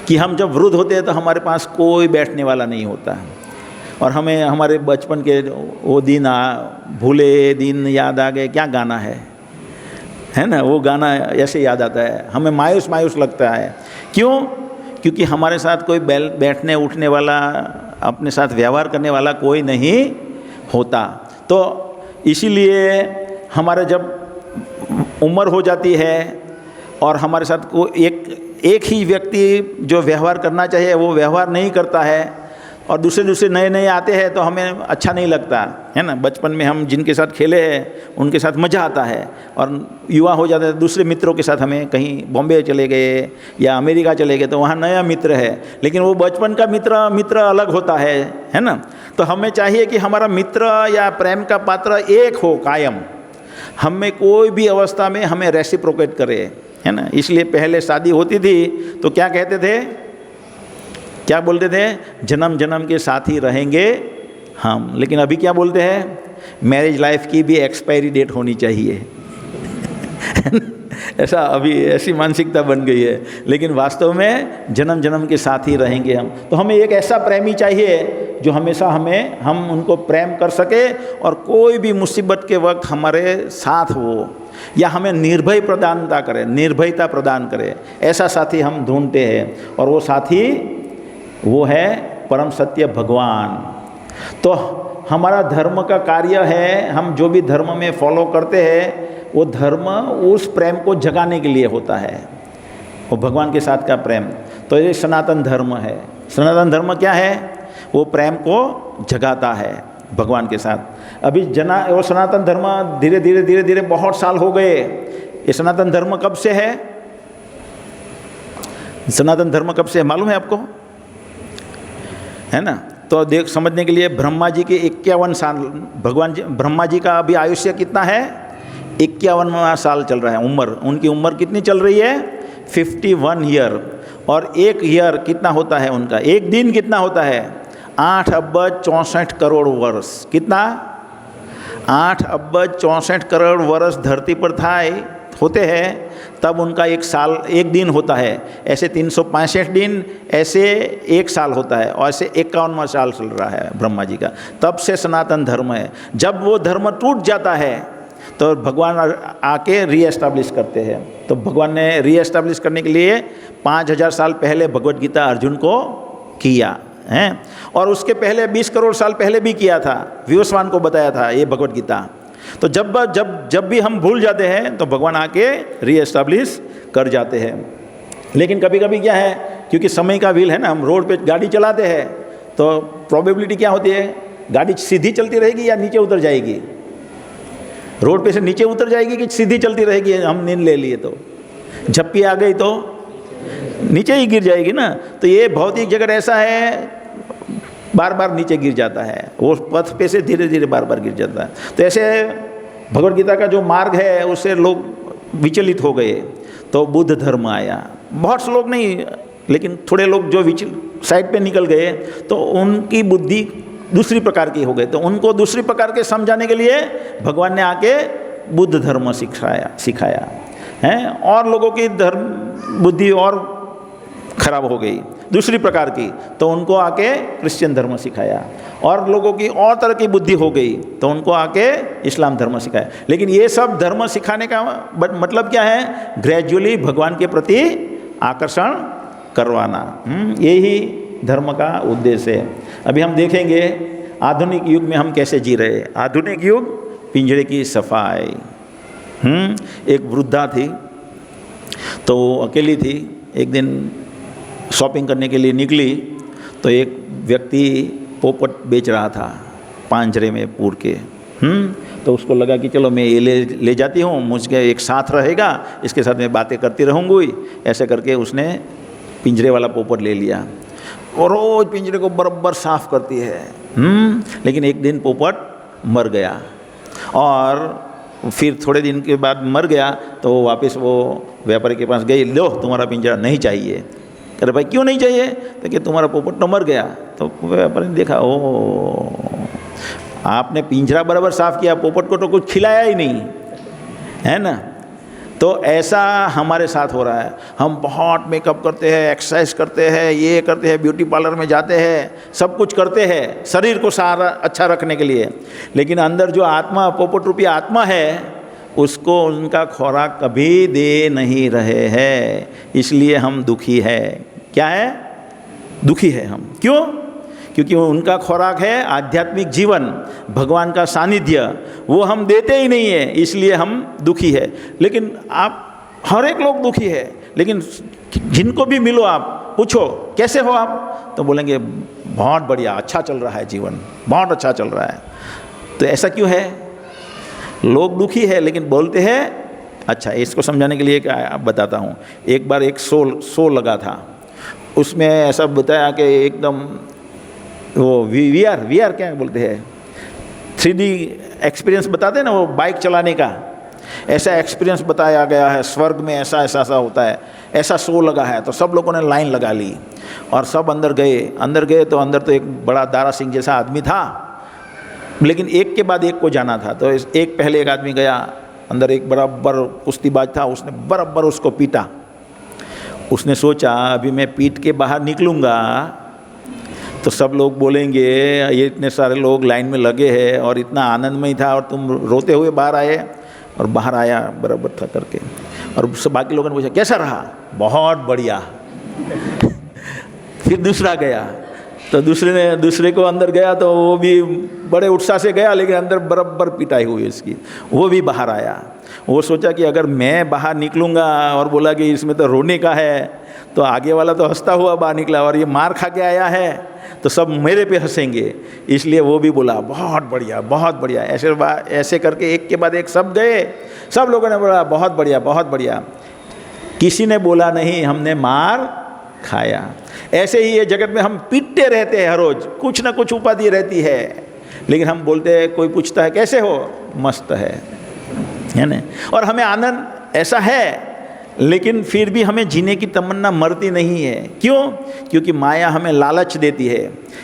कि हम जब वृद्ध होते हैं तो हमारे पास कोई बैठने वाला नहीं होता और हमें हमारे बचपन के वो दिन भूले दिन याद आ गए। क्या गाना है ना, वो गाना ऐसे याद आता है, हमें मायूस मायूस लगता है। क्यों? क्योंकि हमारे साथ कोई बैठने उठने वाला, अपने साथ व्यवहार करने वाला कोई नहीं होता। तो इसीलिए हमारे जब उम्र हो जाती है और हमारे साथ को एक ही व्यक्ति जो व्यवहार करना चाहिए वो व्यवहार नहीं करता है और दूसरे नए आते हैं तो हमें अच्छा नहीं लगता है ना। बचपन में हम जिनके साथ खेले हैं उनके साथ मज़ा आता है और युवा हो जाता है दूसरे मित्रों के साथ, हमें कहीं बॉम्बे चले गए या अमेरिका चले गए तो वहाँ नया मित्र है, लेकिन वो बचपन का मित्र अलग होता है ना। तो हमें चाहिए कि हमारा मित्र या प्रेम का पात्र एक हो कायम, हमें कोई भी अवस्था में हमें रेसिप्रोकेट करे, है ना। इसलिए पहले शादी होती थी तो क्या कहते थे, क्या बोलते थे? जन्म जन्म के साथी रहेंगे हम। लेकिन अभी क्या बोलते हैं? मैरिज लाइफ की भी एक्सपायरी डेट होनी चाहिए। ऐसा अभी ऐसी मानसिकता बन गई है, लेकिन वास्तव में जन्म जन्म के साथ ही रहेंगे हम। तो हमें एक ऐसा प्रेमी चाहिए जो हमेशा हम उनको प्रेम कर सके और कोई भी मुसीबत के वक्त हमारे साथ हो, या हमें निर्भयता प्रदान करे, ऐसा साथी हम ढूंढते हैं। और वो साथी वो है परम सत्य भगवान। तो हमारा धर्म का कार्य है, हम जो भी धर्म में फॉलो करते हैं वो धर्म उस प्रेम को जगाने के लिए होता है, वो भगवान के साथ का प्रेम। तो ये सनातन धर्म है। सनातन धर्म क्या है? वो प्रेम को जगाता है भगवान के साथ। अभी वो सनातन धर्म धीरे धीरे बहुत साल हो गए। ये सनातन धर्म कब से है? सनातन धर्म कब से है मालूम है आपको? है ना। तो समझने के लिए ब्रह्मा जी के 51 साल, ब्रह्मा जी का अभी आयुष्य कितना है? 51वां साल चल रहा है उम्र। उनकी उम्र कितनी चल रही है? 51 ईयर। और एक ईयर कितना होता है उनका? एक दिन कितना होता है? 8 अरब 64 करोड़ वर्ष। कितना? 8 अरब 64 करोड़ वर्ष धरती पर होते हैं, तब उनका एक दिन होता है। ऐसे 365 दिन, ऐसे एक साल होता है, और ऐसे 51वां साल चल रहा है ब्रह्मा जी का। तब से सनातन धर्म है। जब वो धर्म टूट जाता है तो भगवान आके रीएस्टैब्लिश करते हैं। तो भगवान ने रीएस्टैब्लिश करने के लिए 5000 साल पहले भगवत गीता अर्जुन को किया है, और उसके पहले 20 करोड़ साल पहले भी किया था, विवस्वान को बताया था ये भगवत गीता। तो जब भी हम भूल जाते हैं तो भगवान आके रीएस्टैब्लिश कर जाते हैं। लेकिन कभी कभी क्या है, क्योंकि समय का व्हील है ना, हम रोड पे गाड़ी चलाते हैं तो प्रोबेबिलिटी क्या होती है, गाड़ी सीधी चलती रहेगी या नीचे उतर जाएगी? रोड पे से नीचे उतर जाएगी कि सीधी चलती रहेगी? हम नींद ले लिए तो झप्पी आ गई तो नीचे ही गिर जाएगी ना। तो ये भौतिक जगत ऐसा है, बार बार नीचे गिर जाता है, वो पथ पे से धीरे धीरे बार बार गिर जाता है। तो ऐसे भगवद गीता का जो मार्ग है उससे लोग विचलित हो गए, तो बुद्ध धर्म आया। बहुत से लोग नहीं, लेकिन थोड़े लोग जो साइड पे निकल गए तो उनकी बुद्धि दूसरी प्रकार की हो गई, तो उनको दूसरी प्रकार के समझाने के लिए भगवान ने आके बुद्ध धर्म सिखाया है, और लोगों की धर्म बुद्धि और खराब हो गई दूसरी प्रकार की, तो उनको आके क्रिश्चियन धर्म सिखाया। और लोगों की और तरह की बुद्धि हो गई तो उनको आके इस्लाम धर्म सिखाया। लेकिन ये सब धर्म सिखाने का मतलब क्या है? ग्रेजुअली भगवान के प्रति आकर्षण करवाना। यही धर्म का उद्देश्य है। अभी हम देखेंगे आधुनिक युग में हम कैसे जी रहे हैं। आधुनिक युग, पिंजरे की सफाई। एक वृद्धा थी, तो अकेली थी। एक दिन शॉपिंग करने के लिए निकली तो एक व्यक्ति पोपट बेच रहा था पांजरे में पूर के। तो उसको लगा कि चलो मैं ये ले जाती हूँ, मुझे एक साथ रहेगा, इसके साथ मैं बातें करती रहूँगी। ऐसे करके उसने पिंजरे वाला पोपट ले लिया और रोज़ पिंजरे को बराबर साफ करती है। लेकिन एक दिन पोपट मर गया और फिर थोड़े दिन के बाद मर गया तो वापस वो व्यापारी के पास गई, लो तुम्हारा पिंजरा नहीं चाहिए। अरे भाई क्यों नहीं चाहिए? तो कि तुम्हारा पोपट तो मर गया। तो व्यापारी ने देखा, ओ आपने पिंजरा बराबर साफ किया, पोपट को तो कुछ खिलाया ही नहीं, है ना। तो ऐसा हमारे साथ हो रहा है। हम बहुत मेकअप करते हैं, एक्सरसाइज करते हैं, ये करते हैं, ब्यूटी पार्लर में जाते हैं, सब कुछ करते हैं शरीर को सारा अच्छा रखने के लिए। लेकिन अंदर जो आत्मा, पोपट रूपी आत्मा है, उसको उनका खुराक कभी दे नहीं रहे हैं। इसलिए हम दुखी है। क्या है? दुखी है हम। क्यों? क्योंकि उनका खुराक है आध्यात्मिक जीवन, भगवान का सानिध्य, वो हम देते ही नहीं है, इसलिए हम दुखी है। लेकिन आप हर एक लोग दुखी है, लेकिन जिनको भी मिलो आप पूछो कैसे हो आप, तो बोलेंगे बहुत बढ़िया, अच्छा चल रहा है जीवन, बहुत अच्छा चल रहा है। तो ऐसा क्यों है? लोग दुखी है लेकिन बोलते हैं अच्छा। इसको समझाने के लिए क्या बताता हूँ। एक बार एक शो लगा था, उसमें ऐसा बताया कि एकदम वो वी आर क्या बोलते हैं, 3D एक्सपीरियंस बताते हैं ना, वो बाइक चलाने का, ऐसा एक्सपीरियंस बताया गया है। स्वर्ग में ऐसा ऐसा ऐसा होता है, ऐसा शो लगा है। तो सब लोगों ने लाइन लगा ली और सब अंदर गए। तो अंदर तो एक बड़ा दारा सिंह जैसा आदमी था, लेकिन एक के बाद एक को जाना था। तो एक पहले एक आदमी गया अंदर, एक बराबर कुश्तीबाज था, उसने बराबर उसको पीटा। उसने सोचा अभी मैं पीट के बाहर निकलूँगा तो सब लोग बोलेंगे ये इतने सारे लोग लाइन में लगे हैं और इतना आनंदमय था और तुम रोते हुए बाहर आए। और बाहर आया बराबर था करके, और सब बाकी लोगों ने पूछा कैसा रहा? बहुत बढ़िया। फिर दूसरा गया तो दूसरे को अंदर गया तो वो भी बड़े उत्साह से गया, लेकिन अंदर बराबर पिटाई हुई इसकी। वो भी बाहर आया। वो सोचा कि अगर मैं बाहर निकलूँगा और बोला कि इसमें तो रोने का है, तो आगे वाला तो हंसता हुआ बाहर निकला और ये मार खा के आया है तो सब मेरे पे हंसेंगे। इसलिए वो भी बोला बहुत बढ़िया, बहुत बढ़िया। ऐसे करके एक के बाद एक सब गए, सब लोगों ने बोला बहुत बढ़िया, बहुत बढ़िया। किसी ने बोला नहीं हमने मार खाया। ऐसे ही ये जगत में हम पीटते रहते हैं, हर रोज कुछ ना कुछ उपाधि रहती है, लेकिन हम बोलते हैं, कोई पूछता है कैसे हो, मस्त है ना। और हमें आनंद ऐसा है, लेकिन फिर भी हमें जीने की तमन्ना मरती नहीं है। क्यों? क्योंकि माया हमें लालच देती है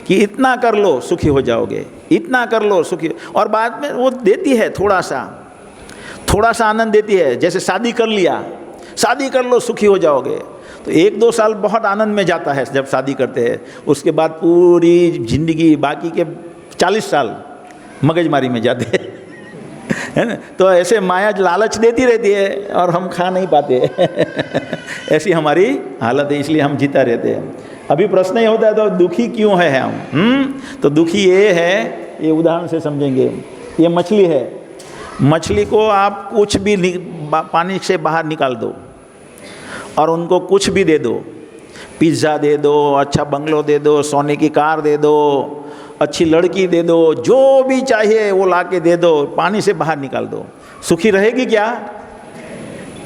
कि इतना कर लो सुखी हो जाओगे, इतना कर लो सुखी, और बाद में वो देती है थोड़ा सा आनंद देती है। जैसे शादी कर लिया, शादी कर लो सुखी हो जाओगे, तो 1-2 साल बहुत आनंद में जाता है जब शादी करते हैं। उसके बाद पूरी जिंदगी, बाकी के 40 साल मगजमारी में जाते हैं, है ना। तो ऐसे माया लालच देती रहती है और हम खा नहीं पाते। ऐसी हमारी हालत है, इसलिए हम जीता रहते हैं। अभी प्रश्न ये होता है तो दुखी क्यों है हम? तो दुखी ये है, ये उदाहरण से समझेंगे। ये मछली है, मछली को आप कुछ भी पानी से बाहर निकाल दो और उनको कुछ भी दे दो, पिज़्ज़ा दे दो, अच्छा बंगलो दे दो, सोने की कार दे दो, अच्छी लड़की दे दो, जो भी चाहिए वो ला के दे दो, पानी से बाहर निकाल दो, सुखी रहेगी क्या?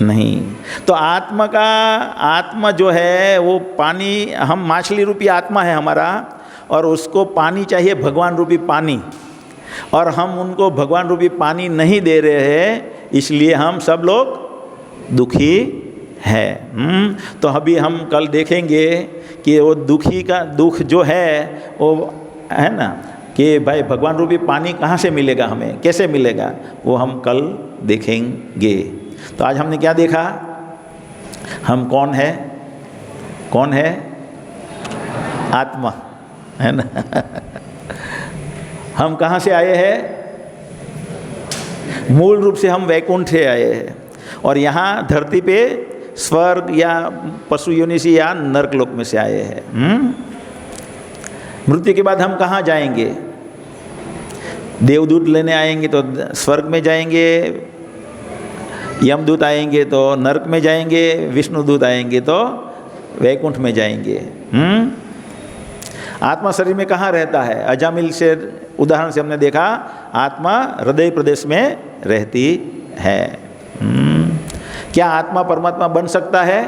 नहीं। तो आत्मा जो है वो पानी, हम मछली रूपी आत्मा है हमारा, और उसको पानी चाहिए, भगवान रूपी पानी, और हम उनको भगवान रूपी पानी नहीं दे रहे हैं, इसलिए हम सब लोग दुखी है। तो अभी हम कल देखेंगे कि वो दुखी का दुख जो है वो है ना, कि भाई भगवान रूपी पानी कहाँ से मिलेगा, हमें कैसे मिलेगा, वो हम कल देखेंगे। तो आज हमने क्या देखा? हम कौन है? आत्मा, है ना। हम कहाँ से आए हैं? मूल रूप से हम वैकुंठ से आए हैं, और यहाँ धरती पे स्वर्ग या पशु योनि से या नरकलोक में से आए हैं। मृत्यु के बाद हम कहाँ जाएंगे? देवदूत लेने आएंगे तो स्वर्ग में जाएंगे, यमदूत आएंगे तो नरक में जाएंगे, विष्णुदूत आएंगे तो वैकुंठ में जाएंगे। आत्मा शरीर में कहाँ रहता है? अजामिल से उदाहरण से हमने देखा, आत्मा हृदय प्रदेश में रहती है। क्या आत्मा परमात्मा बन सकता है?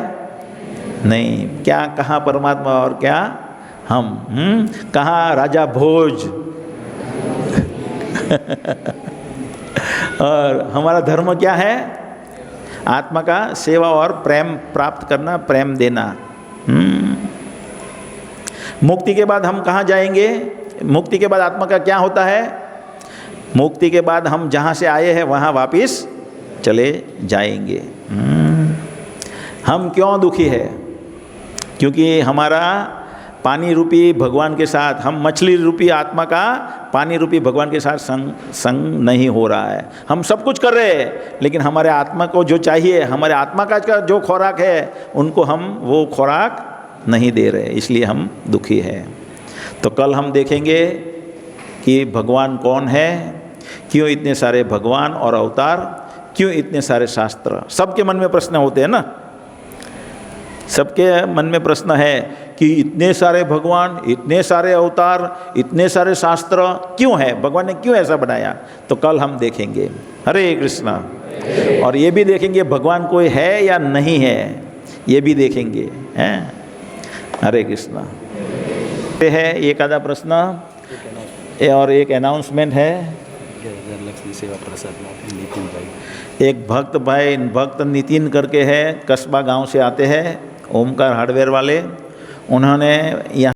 नहीं। क्या कहाँ परमात्मा और क्या हम? कहाँ राजा भोज? और हमारा धर्म क्या है? आत्मा का सेवा और प्रेम प्राप्त करना, प्रेम देना। मुक्ति के बाद हम कहाँ जाएंगे? मुक्ति के बाद आत्मा का क्या होता है? मुक्ति के बाद हम जहाँ से आए हैं वहाँ वापिस चले जाएंगे। हम क्यों दुखी है? क्योंकि हमारा पानी रूपी भगवान के साथ, हम मछली रूपी आत्मा का पानी रूपी भगवान के साथ संग नहीं हो रहा है। हम सब कुछ कर रहे हैं, लेकिन हमारे आत्मा को जो चाहिए, हमारे आत्मा का जो खुराक है, उनको हम वो खुराक नहीं दे रहे, इसलिए हम दुखी हैं। तो कल हम देखेंगे कि भगवान कौन है, क्यों इतने सारे भगवान और अवतार, क्यों इतने सारे शास्त्र। सबके मन में प्रश्न होते हैं ना, सबके मन में प्रश्न है कि इतने सारे भगवान, इतने सारे अवतार, इतने सारे शास्त्र क्यों है? भगवान ने क्यों ऐसा बनाया? तो कल हम देखेंगे। हरे कृष्णा। और ये भी देखेंगे भगवान कोई है या नहीं है, ये भी देखेंगे, हैं। हरे कृष्णा। ये है एक आधा प्रश्न और एक अनाउंसमेंट है। एक भक्त नितिन करके है, कस्बा गांव से आते हैं, ओमकार हार्डवेयर वाले। उन्होंने यहाँ